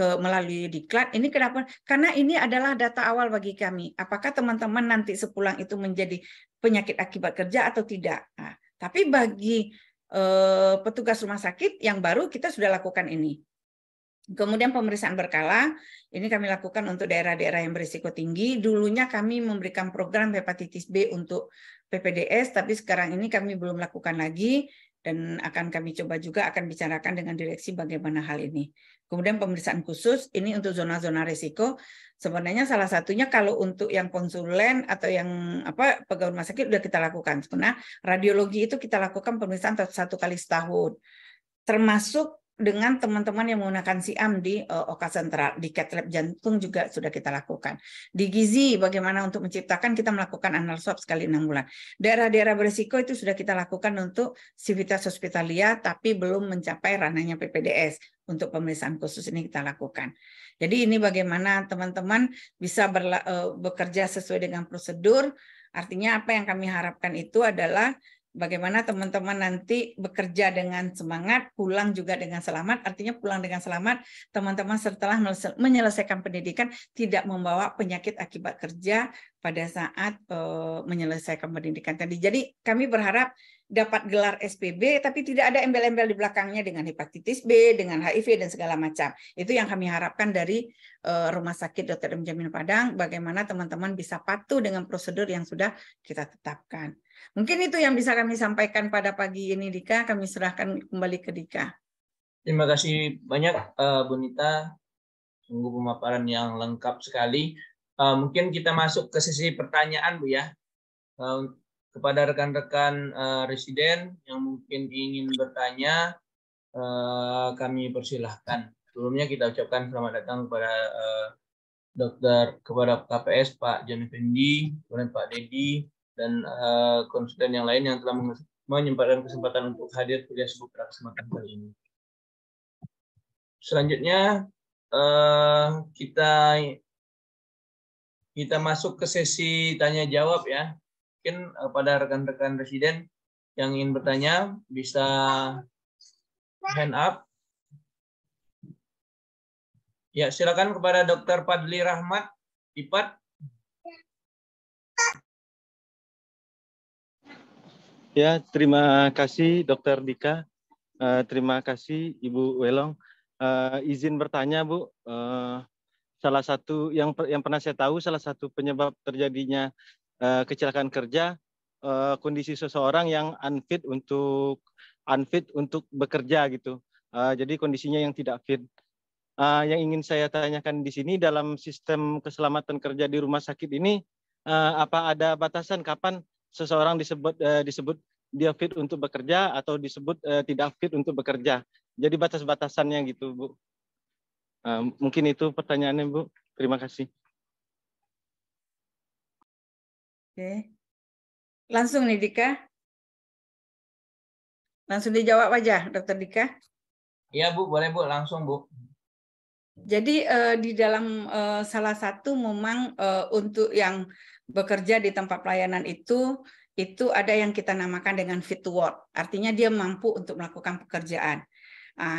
melalui diklat. Ini kenapa? Karena ini adalah data awal bagi kami. Apakah teman-teman nanti sepulang itu menjadi penyakit akibat kerja atau tidak? Nah, tapi bagi petugas rumah sakit yang baru kita sudah lakukan ini. Kemudian pemeriksaan berkala, ini kami lakukan untuk daerah-daerah yang berisiko tinggi. Dulunya kami memberikan program hepatitis B untuk PPDS, tapi sekarang ini kami belum lakukan lagi, dan akan kami coba juga akan bicarakan dengan direksi bagaimana hal ini. Kemudian pemeriksaan khusus, ini untuk zona-zona risiko. Sebenarnya salah satunya kalau untuk yang konsulen atau yang pegawai rumah sakit sudah kita lakukan. Sebenarnya radiologi itu kita lakukan pemeriksaan 1 kali setahun. Termasuk dengan teman-teman yang menggunakan SIAM di OK Sentral, di cath lab jantung juga sudah kita lakukan. Di gizi, bagaimana untuk menciptakan, kita melakukan anal swab sekali 6 bulan. Daerah-daerah berisiko itu sudah kita lakukan untuk Civitas Hospitalia, tapi belum mencapai ranahnya PPDS. Untuk pemeriksaan khusus ini kita lakukan. Jadi ini bagaimana teman-teman bisa bekerja sesuai dengan prosedur. Artinya apa yang kami harapkan itu adalah bagaimana teman-teman nanti bekerja dengan semangat, pulang juga dengan selamat. Artinya pulang dengan selamat, teman-teman setelah menyelesaikan pendidikan tidak membawa penyakit akibat kerja pada saat menyelesaikan pendidikan tadi. Jadi kami berharap dapat gelar SPB, tapi tidak ada embel-embel di belakangnya dengan hepatitis B, dengan HIV, dan segala macam. Itu yang kami harapkan dari Rumah Sakit Dr. M. Jamin Padang, bagaimana teman-teman bisa patuh dengan prosedur yang sudah kita tetapkan. Mungkin itu yang bisa kami sampaikan pada pagi ini, Dika. Kami serahkan kembali ke Dika. Terima kasih banyak, Bu Nita. Sungguh pemaparan yang lengkap sekali. Mungkin kita masuk ke sesi pertanyaan, Bu ya. Kepada rekan-rekan residen yang mungkin ingin bertanya, kami persilahkan. Sebelumnya kita ucapkan selamat datang kepada kepada KPS Pak John Effendi, kemudian Pak Dedi, dan konsultan yang lain yang telah menyempatkan kesempatan untuk hadir kuliah subuh pada kesempatan kali ini. Selanjutnya kita masuk ke sesi tanya jawab ya. Mungkin pada rekan-rekan residen yang ingin bertanya bisa hand up. Ya, silakan kepada Dr. Fadli Rahmat, IPAD. Ya, terima kasih Dr. Dika. Terima kasih Ibu Welong. Izin bertanya, Bu. Salah satu yang pernah saya tahu, salah satu penyebab terjadinya kecelakaan kerja, kondisi seseorang yang unfit untuk bekerja gitu. Jadi kondisinya yang tidak fit. Yang ingin saya tanyakan di sini, dalam sistem keselamatan kerja di rumah sakit ini, apa ada batasan kapan seseorang disebut dia fit untuk bekerja atau disebut tidak fit untuk bekerja? Jadi batas-batasannya gitu, Bu. Mungkin itu pertanyaannya, Bu. Terima kasih. Oke. Langsung nih, Dika. Langsung dijawab aja, Dr. Dika. Iya, Bu. Boleh, Bu. Langsung, Bu. Jadi di dalam salah satu memang untuk yang bekerja di tempat pelayanan itu ada yang kita namakan dengan fit to work. Artinya dia mampu untuk melakukan pekerjaan.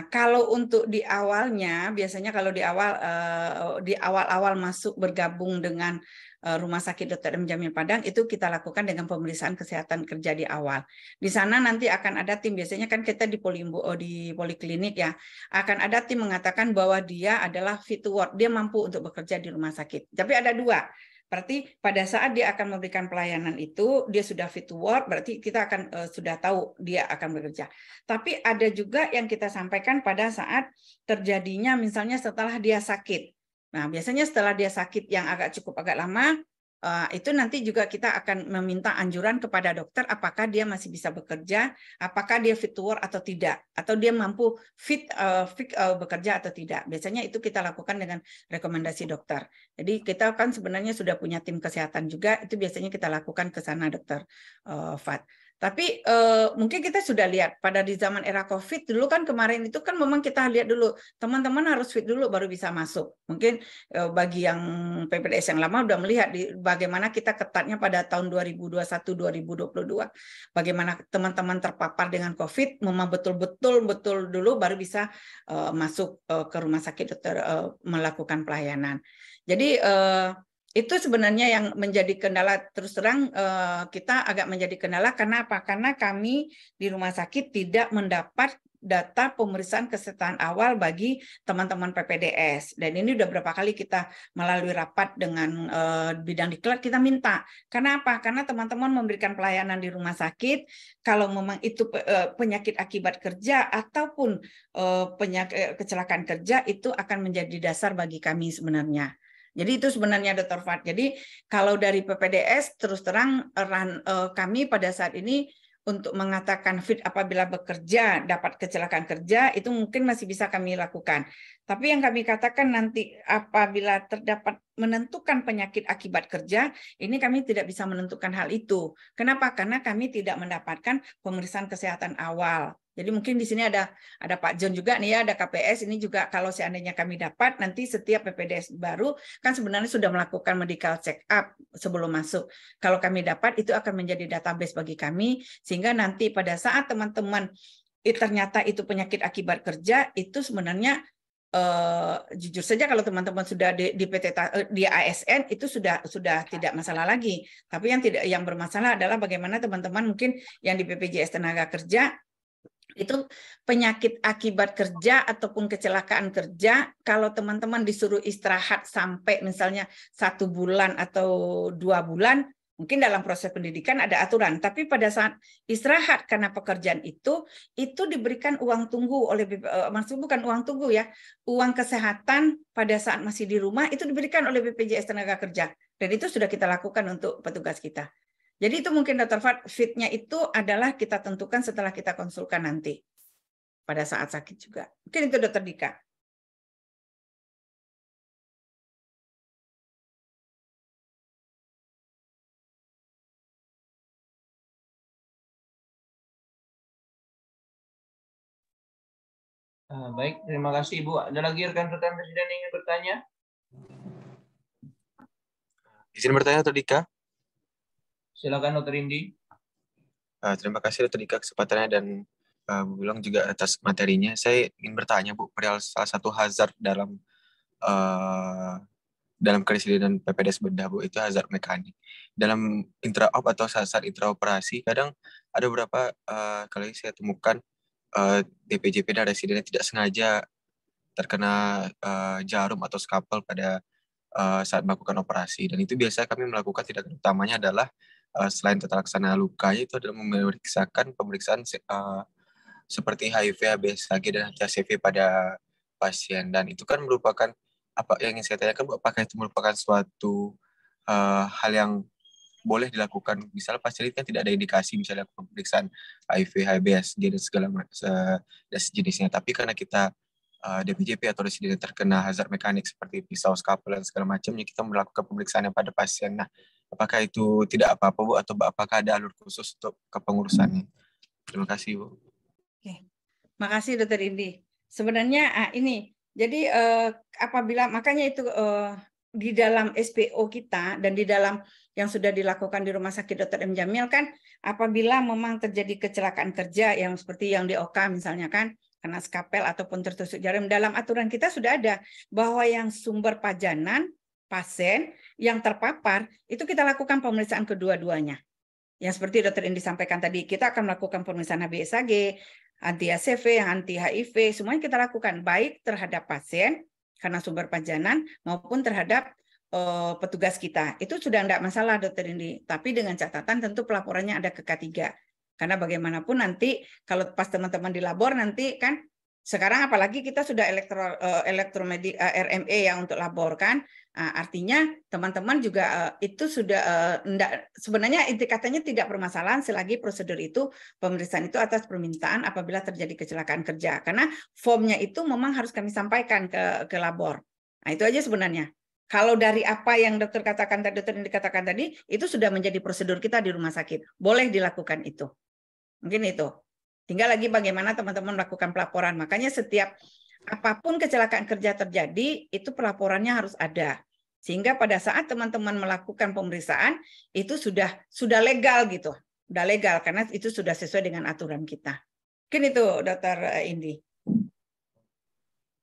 Kalau untuk di awalnya, biasanya kalau di awal masuk bergabung dengan Rumah Sakit Dr. M. Jamin Padang, itu kita lakukan dengan pemeriksaan kesehatan kerja di awal. Di sana nanti akan ada tim, biasanya kan kita di poliklinik ya, akan ada tim mengatakan bahwa dia adalah fit to work, dia mampu untuk bekerja di rumah sakit. Tapi ada dua. Berarti pada saat dia akan memberikan pelayanan itu, dia sudah fit to work, berarti kita akan sudah tahu dia akan bekerja. Tapi ada juga yang kita sampaikan pada saat terjadinya misalnya setelah dia sakit. Nah, biasanya setelah dia sakit yang cukup agak lama, itu nanti juga kita akan meminta anjuran kepada dokter apakah dia masih bisa bekerja, apakah dia fit to work atau tidak, atau dia mampu fit bekerja atau tidak. Biasanya itu kita lakukan dengan rekomendasi dokter. Jadi kita kan sebenarnya sudah punya tim kesehatan juga, itu biasanya kita lakukan ke sana, Dokter Fat. Tapi mungkin kita sudah lihat pada di zaman era COVID dulu kan kemarin itu kan memang kita lihat dulu teman-teman harus fit dulu baru bisa masuk. Mungkin bagi yang PPDS yang lama udah melihat bagaimana kita ketatnya pada tahun 2021-2022. Bagaimana teman-teman terpapar dengan COVID memang betul dulu baru bisa masuk ke rumah sakit dokter melakukan pelayanan. Jadi itu sebenarnya yang menjadi kendala. Terus terang kita agak menjadi kendala karena apa? Karena kami di rumah sakit tidak mendapat data pemeriksaan kesehatan awal bagi teman-teman PPDS. Dan ini udah berapa kali kita melalui rapat dengan bidang diklat kita minta. Karena apa? Karena teman-teman memberikan pelayanan di rumah sakit, kalau memang itu penyakit akibat kerja ataupun penyakit kecelakaan kerja, itu akan menjadi dasar bagi kami sebenarnya. Jadi itu sebenarnya Dr. Fat. Jadi kalau dari PPDS terus terang kami pada saat ini untuk mengatakan fit apabila bekerja dapat kecelakaan kerja itu mungkin masih bisa kami lakukan. Tapi yang kami katakan nanti apabila terdapat menentukan penyakit akibat kerja, ini kami tidak bisa menentukan hal itu. Kenapa? Karena kami tidak mendapatkan pemeriksaan kesehatan awal. Jadi mungkin di sini ada Pak John juga nih ya, ada KPS ini juga kalau seandainya kami dapat nanti setiap PPDS baru kan sebenarnya sudah melakukan medical check up sebelum masuk. Kalau kami dapat itu akan menjadi database bagi kami sehingga nanti pada saat teman-teman ternyata itu penyakit akibat kerja itu sebenarnya jujur saja kalau teman-teman sudah di PT di ASN itu sudah tidak masalah lagi. Tapi yang bermasalah adalah bagaimana teman-teman mungkin yang di BPJS Tenaga Kerja itu penyakit akibat kerja ataupun kecelakaan kerja, kalau teman-teman disuruh istirahat sampai misalnya 1 bulan atau 2 bulan, mungkin dalam proses pendidikan ada aturan, tapi pada saat istirahat karena pekerjaan itu diberikan uang tunggu oleh maksud bukan uang tunggu ya, uang kesehatan pada saat masih di rumah itu diberikan oleh BPJS Tenaga Kerja, dan itu sudah kita lakukan untuk petugas kita. Jadi itu mungkin Dr. Fat, fit-nya itu adalah kita tentukan setelah kita konsulkan nanti. Pada saat sakit juga. Mungkin itu Dr. Dika. Baik, terima kasih Ibu. Ada lagi rekan-rekan presiden yang ingin bertanya? Izin bertanya Dr. Dika. Silakan Dr. Indi. Terima kasih Dr. Dika kesempatannya dan Bu Wilong juga atas materinya. Saya ingin bertanya Bu, perihal salah satu hazard dalam kedisiplinan PPDS Bedah Bu, itu hazard mekanik. Dalam intra-op atau saat intraoperasi, kadang ada beberapa kali saya temukan DPJP dan residen tidak sengaja terkena jarum atau skapel pada saat melakukan operasi. Dan itu biasa kami melakukan tindakan utamanya adalah selain tata laksana lukanya itu adalah memeriksakan pemeriksaan seperti HIV, HBsAg dan HCV pada pasien, dan itu kan merupakan apa yang ingin saya tanyakan Bu, apakah itu merupakan suatu hal yang boleh dilakukan misalnya pasien itu kan tidak ada indikasi misalnya pemeriksaan HIV, HBsAg dan segala macam dan sejenisnya, tapi karena kita DPJP atau residen terkena hazard mekanik seperti pisau, skapel dan segala macamnya, kita melakukan pemeriksaannya pada pasien. Nah, apakah itu tidak apa-apa Bu, atau apakah ada alur khusus untuk kepengurusannya? Terima kasih Bu. Oke, makasih Dr. Indi. Sebenarnya ini, jadi apabila makanya itu di dalam SPO kita dan di dalam yang sudah dilakukan di Rumah Sakit Dr. M. Jamil kan, apabila memang terjadi kecelakaan kerja yang seperti yang di OK misalnya kan, karena skapel ataupun tertusuk jarum, dalam aturan kita sudah ada bahwa yang sumber pajanan pasien yang terpapar itu kita lakukan pemeriksaan kedua-duanya. Yang seperti Dr. Indi sampaikan tadi, kita akan melakukan pemeriksaan HBsAg, anti HCV, anti HIV, semuanya kita lakukan baik terhadap pasien karena sumber pajanan maupun terhadap petugas kita. Itu sudah tidak masalah Dr. Indi, tapi dengan catatan tentu pelaporannya ada ke K3. Karena bagaimanapun nanti kalau pas teman-teman di labor nanti kan sekarang apalagi kita sudah elektromedik RME yang untuk labor kan, artinya teman-teman juga itu sudah sebenarnya inti katanya tidak permasalahan selagi prosedur itu pemeriksaan itu atas permintaan apabila terjadi kecelakaan kerja, karena formnya itu memang harus kami sampaikan ke labor. Nah itu aja sebenarnya. Kalau dari apa yang dokter katakan tadi itu sudah menjadi prosedur kita di rumah sakit, boleh dilakukan itu. Mungkin itu. Tinggal lagi bagaimana teman-teman melakukan pelaporan. Makanya setiap apapun kecelakaan kerja terjadi, itu pelaporannya harus ada. Sehingga pada saat teman-teman melakukan pemeriksaan, itu sudah legal gitu. Sudah legal, karena itu sudah sesuai dengan aturan kita. Mungkin itu, Dr. Indi.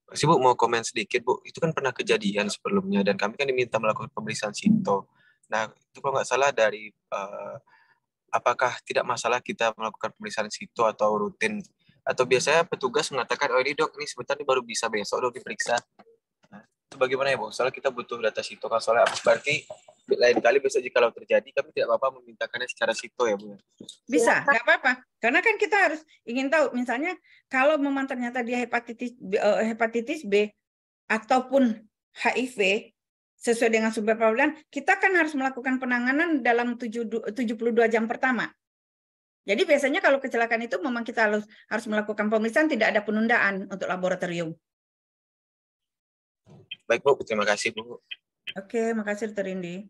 Masih Bu, mau komen sedikit Bu, itu kan pernah kejadian sebelumnya dan kami kan diminta melakukan pemeriksaan SITO. Nah, itu kalau nggak salah dari apakah tidak masalah kita melakukan pemeriksaan SITO atau rutin, atau biasanya petugas mengatakan, oh ini dok, ini sebentar ini baru bisa besok dok diperiksa. Nah, itu bagaimana ya Bu? Soalnya kita butuh data SITO kan, soalnya berarti lain kali besok jika terjadi kami tidak apa-apa memintakannya secara SITO ya Bu. Bisa, nggak apa-apa. Karena kan kita harus ingin tahu, misalnya kalau memang ternyata dia hepatitis B ataupun HIV sesuai dengan sumber perbuatan, kita kan harus melakukan penanganan dalam 72 jam pertama. Jadi biasanya kalau kecelakaan itu memang kita harus melakukan pemeriksaan, tidak ada penundaan untuk laboratorium. Baik Bu, terima kasih Bu. Oke, makasih Dr. Indi.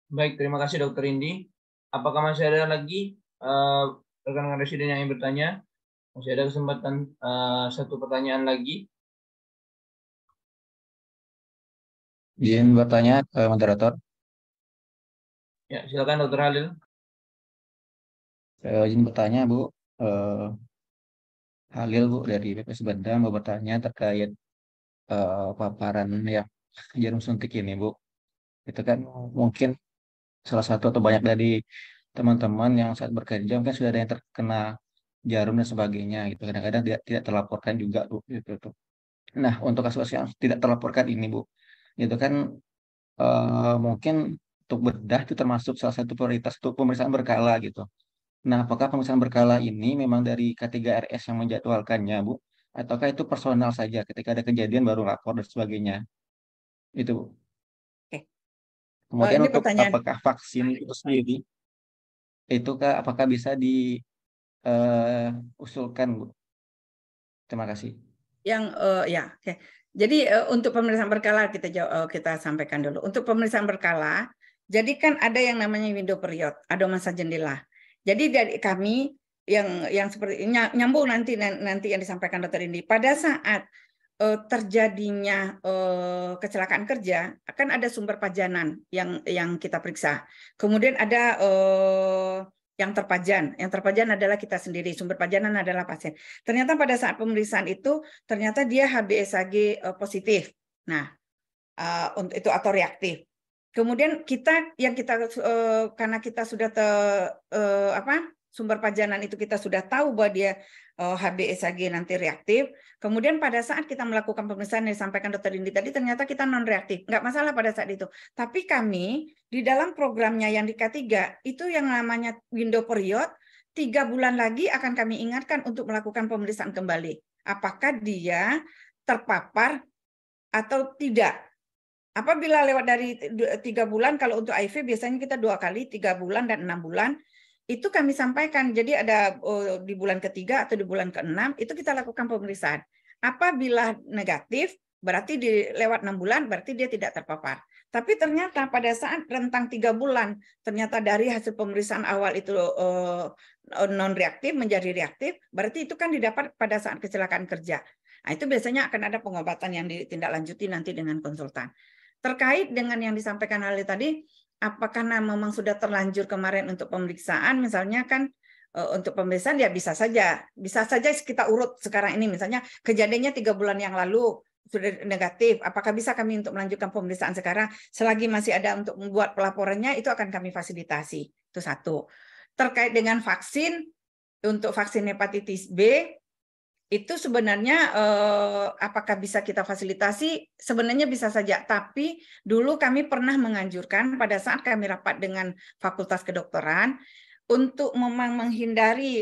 Baik, terima kasih Dr. Indi. Apakah masih ada lagi rekan-rekan residen yang ingin bertanya? Masih ada kesempatan satu pertanyaan lagi. Izin bertanya ke moderator. Ya, silakan Dr. Halil. Izin bertanya Bu. Halil Bu dari PPS Benda mau bertanya terkait paparan yang jarum suntik ini Bu. Itu kan mungkin salah satu atau banyak dari teman-teman yang saat bekerja mungkin sudah ada yang terkena jarum dan sebagainya gitu. Kadang-kadang tidak terlaporkan juga Bu. Gitu. Nah, untuk kasus yang tidak terlaporkan ini Bu, itu kan mungkin untuk bedah itu termasuk salah satu prioritas untuk pemeriksaan berkala gitu. Nah, apakah pemeriksaan berkala ini memang dari K3RS yang menjadwalkannya, Bu? Ataukah itu personal saja ketika ada kejadian baru lapor dan sebagainya? Itu, Bu. Oke. Kemudian Ini untuk pertanyaan. apakah vaksin itu sendiri, apakah bisa diusulkan, Bu? Terima kasih. Yang ya, oke. Jadi untuk pemeriksaan berkala kita sampaikan dulu. Untuk pemeriksaan berkala, jadi kan ada yang namanya window period, ada masa jendela. Jadi dari kami yang seperti nyambung nanti yang disampaikan Dr. Indi, pada saat terjadinya kecelakaan kerja akan ada sumber pajanan yang kita periksa. Kemudian ada yang terpajan adalah kita sendiri, sumber pajanan adalah pasien. Ternyata pada saat pemeriksaan itu ternyata dia HbSAg positif. Nah, untuk itu atau reaktif. Kemudian karena kita sudah sumber pajanan itu kita sudah tahu bahwa dia HbSAg nanti reaktif. Kemudian pada saat kita melakukan pemeriksaan yang disampaikan Dr. Indi tadi, ternyata kita non reaktif, nggak masalah pada saat itu. Tapi kami di dalam programnya yang di K3 itu yang namanya window period, 3 bulan lagi akan kami ingatkan untuk melakukan pemeriksaan kembali. Apakah dia terpapar atau tidak? Apabila lewat dari 3 bulan, kalau untuk HIV biasanya kita 2 kali, 3 bulan dan 6 bulan. Itu kami sampaikan, jadi ada di bulan ketiga atau di bulan ke-6, itu kita lakukan pemeriksaan. Apabila negatif, berarti lewat 6 bulan, berarti dia tidak terpapar. Tapi ternyata pada saat rentang 3 bulan, ternyata dari hasil pemeriksaan awal itu non-reaktif menjadi reaktif, berarti itu kan didapat pada saat kecelakaan kerja. Nah, itu biasanya akan ada pengobatan yang ditindaklanjuti nanti dengan konsultan. Terkait dengan yang disampaikan oleh tadi, apakah memang sudah terlanjur kemarin untuk pemeriksaan, misalnya kan untuk pemeriksaan ya bisa saja kita urut sekarang ini, misalnya kejadiannya 3 bulan yang lalu sudah negatif, apakah bisa kami untuk melanjutkan pemeriksaan sekarang, selagi masih ada untuk membuat pelaporannya, itu akan kami fasilitasi. Itu satu. Terkait dengan vaksin, untuk vaksin hepatitis B, itu sebenarnya apakah bisa kita fasilitasi? Sebenarnya bisa saja, tapi dulu kami pernah menganjurkan pada saat kami rapat dengan Fakultas Kedokteran untuk memang menghindari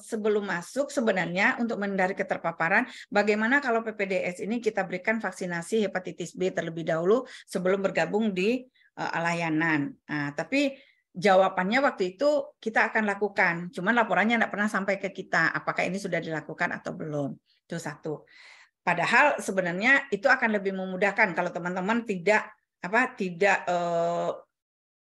sebelum masuk sebenarnya untuk menghindari keterpaparan, bagaimana kalau PPDS ini kita berikan vaksinasi hepatitis B terlebih dahulu sebelum bergabung di layanan. Nah, tapi jawabannya waktu itu kita akan lakukan, cuman laporannya tidak pernah sampai ke kita, apakah ini sudah dilakukan atau belum. Itu satu. Padahal sebenarnya itu akan lebih memudahkan kalau teman-teman tidak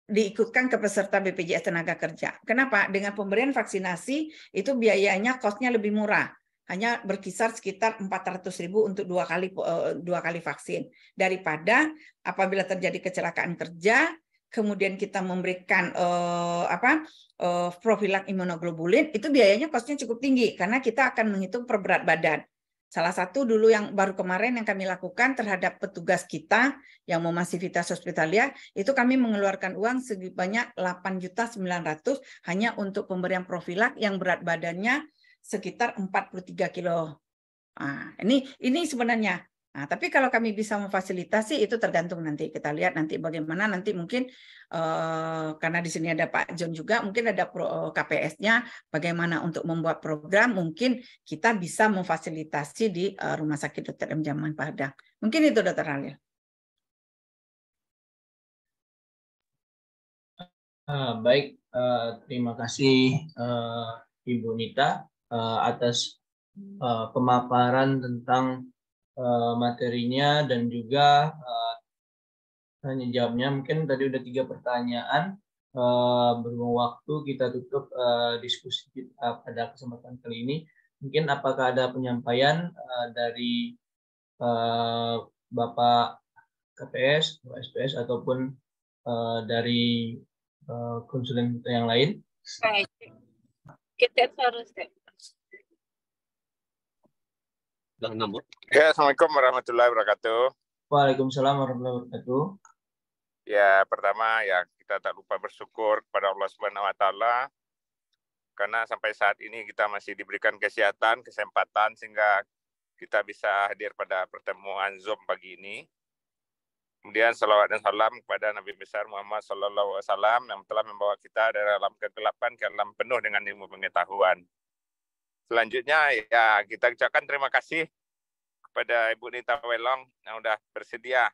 diikutkan ke peserta BPJS Tenaga Kerja. Kenapa? Dengan pemberian vaksinasi itu biayanya cost-nya lebih murah. Hanya berkisar sekitar 400.000 untuk dua kali vaksin. Daripada apabila terjadi kecelakaan kerja, kemudian kita memberikan profilak imunoglobulin, itu biayanya cost-nya cukup tinggi karena kita akan menghitung per berat badan. Salah satu dulu yang baru kemarin yang kami lakukan terhadap petugas kita yang memasivitas hospitalia, itu kami mengeluarkan uang sebanyak 8.900.000 hanya untuk pemberian profilak yang berat badannya sekitar 43 kilo. Nah, ini sebenarnya. Nah, tapi kalau kami bisa memfasilitasi itu tergantung nanti kita lihat nanti bagaimana nanti mungkin karena di sini ada Pak John juga mungkin ada KPS-nya bagaimana untuk membuat program mungkin kita bisa memfasilitasi di Rumah Sakit Dr. M. Jamal Padang. Mungkin itu Dr. Halil. Baik, terima kasih Ibu Nita atas pemaparan tentang materinya dan juga tanya jawabnya. Mungkin tadi udah 3 pertanyaan. Berhubung waktu kita tutup diskusi kita pada kesempatan kali ini. Mungkin apakah ada penyampaian dari Bapak KPS, SPS ataupun dari konsulen kita yang lain? Kita harus Ya, Assalamualaikum warahmatullahi wabarakatuh. Waalaikumsalam warahmatullahi wabarakatuh. Ya, pertama ya kita tak lupa bersyukur kepada Allah Subhanahu wa taala karena sampai saat ini kita masih diberikan kesempatan sehingga kita bisa hadir pada pertemuan Zoom pagi ini. Kemudian salawat dan salam kepada Nabi besar Muhammad sallallahu alaihi wasallam yang telah membawa kita dari alam kegelapan ke alam penuh dengan ilmu pengetahuan. Selanjutnya ya kita ucapkan terima kasih kepada Ibu Nita Welong yang sudah bersedia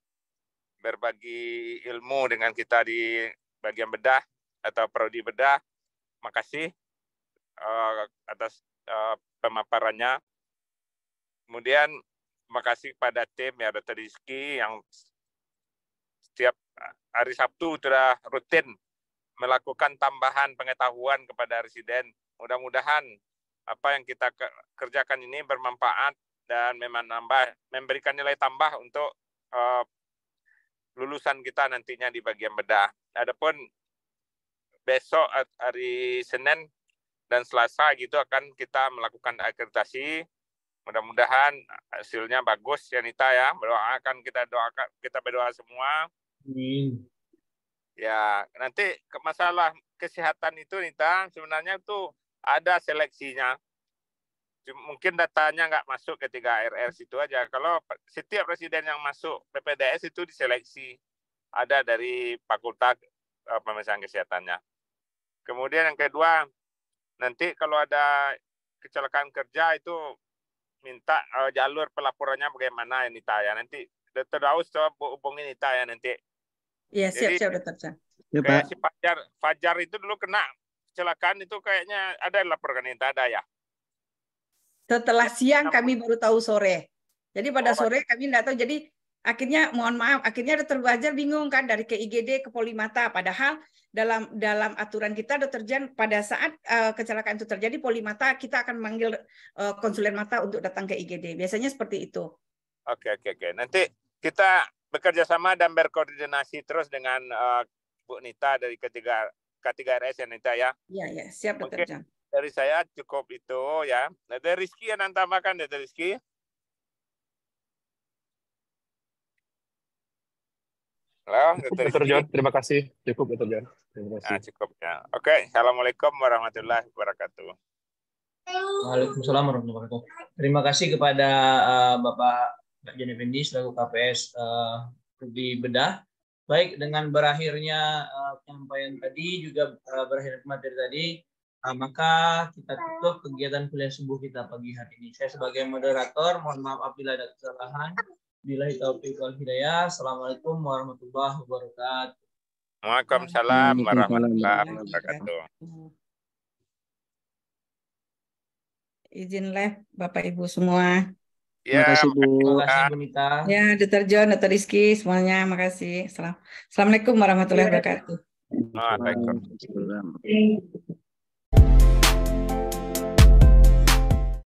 berbagi ilmu dengan kita di bagian bedah atau prodi bedah. Makasih atas pemaparannya. Kemudian terima kasih kepada tim ya Dr. Rizky yang setiap hari Sabtu sudah rutin melakukan tambahan pengetahuan kepada residen. Mudah-mudahan apa yang kita kerjakan ini bermanfaat dan memang memberikan nilai tambah untuk lulusan kita nantinya di bagian bedah. Adapun besok hari Senin dan Selasa gitu akan kita melakukan akreditasi. Mudah-mudahan hasilnya bagus ya Nita ya. Kita berdoa semua. Amin. Ya, nanti masalah kesehatan itu Nita sebenarnya tuh ada seleksinya. Mungkin datanya nggak masuk ke 3RS itu aja. Kalau setiap residen yang masuk PPDS itu diseleksi. Ada dari Fakultas Pemeriksaan Kesehatannya. Kemudian yang kedua, nanti kalau ada kecelakaan kerja itu minta jalur pelaporannya bagaimana ya Nita ya. Nanti Dr. Daus coba hubungi Nita ya nanti. Iya, siap Dr. Chan. Ya, kayak si Fajar itu dulu kena kecelakaan itu kayaknya ada yang laporkan Nita, ada ya? Setelah siang kami baru tahu sore. Jadi pada sore kami tidak tahu. Jadi akhirnya mohon maaf, akhirnya Dr. Fajar bingung kan dari ke IGD ke Polimata. Padahal dalam aturan kita Dr. Jan pada saat kecelakaan itu terjadi Polimata kita akan memanggil konsulen mata untuk datang ke IGD. Biasanya seperti itu. Oke. Nanti kita bekerja sama dan berkoordinasi terus dengan Bu Nita dari K3RS ya Nita ya. Iya, siap Dr. Jan. Dari saya cukup itu ya. Dari Rizky yang tambahkan dari Rizky. Halo, Dr. John, terima kasih. Cukup Dr. John. Terima kasih. Cukup ya. Oke, Assalamualaikum warahmatullahi wabarakatuh. Waalaikumsalam warahmatullahi wabarakatuh. Terima kasih kepada Bapak Jan Effendi selaku KPS di Bedah. Baik, dengan berakhirnya penyampaian tadi juga berakhir materi tadi, maka kita tutup kegiatan kuliah subuh kita pagi hari ini. Saya sebagai moderator, mohon maaf apabila ada kesalahan. Billahi taufiq wal hidayah. Assalamualaikum warahmatullahi wabarakatuh. Waalaikumsalam warahmatullahi wabarakatuh. Izin live Bapak Ibu semua. Ya, terima kasih Bu Nita. Ya, Dr. John, Dr. Rizky, semuanya makasih. Assalamualaikum warahmatullahi wabarakatuh. Waalaikumsalam.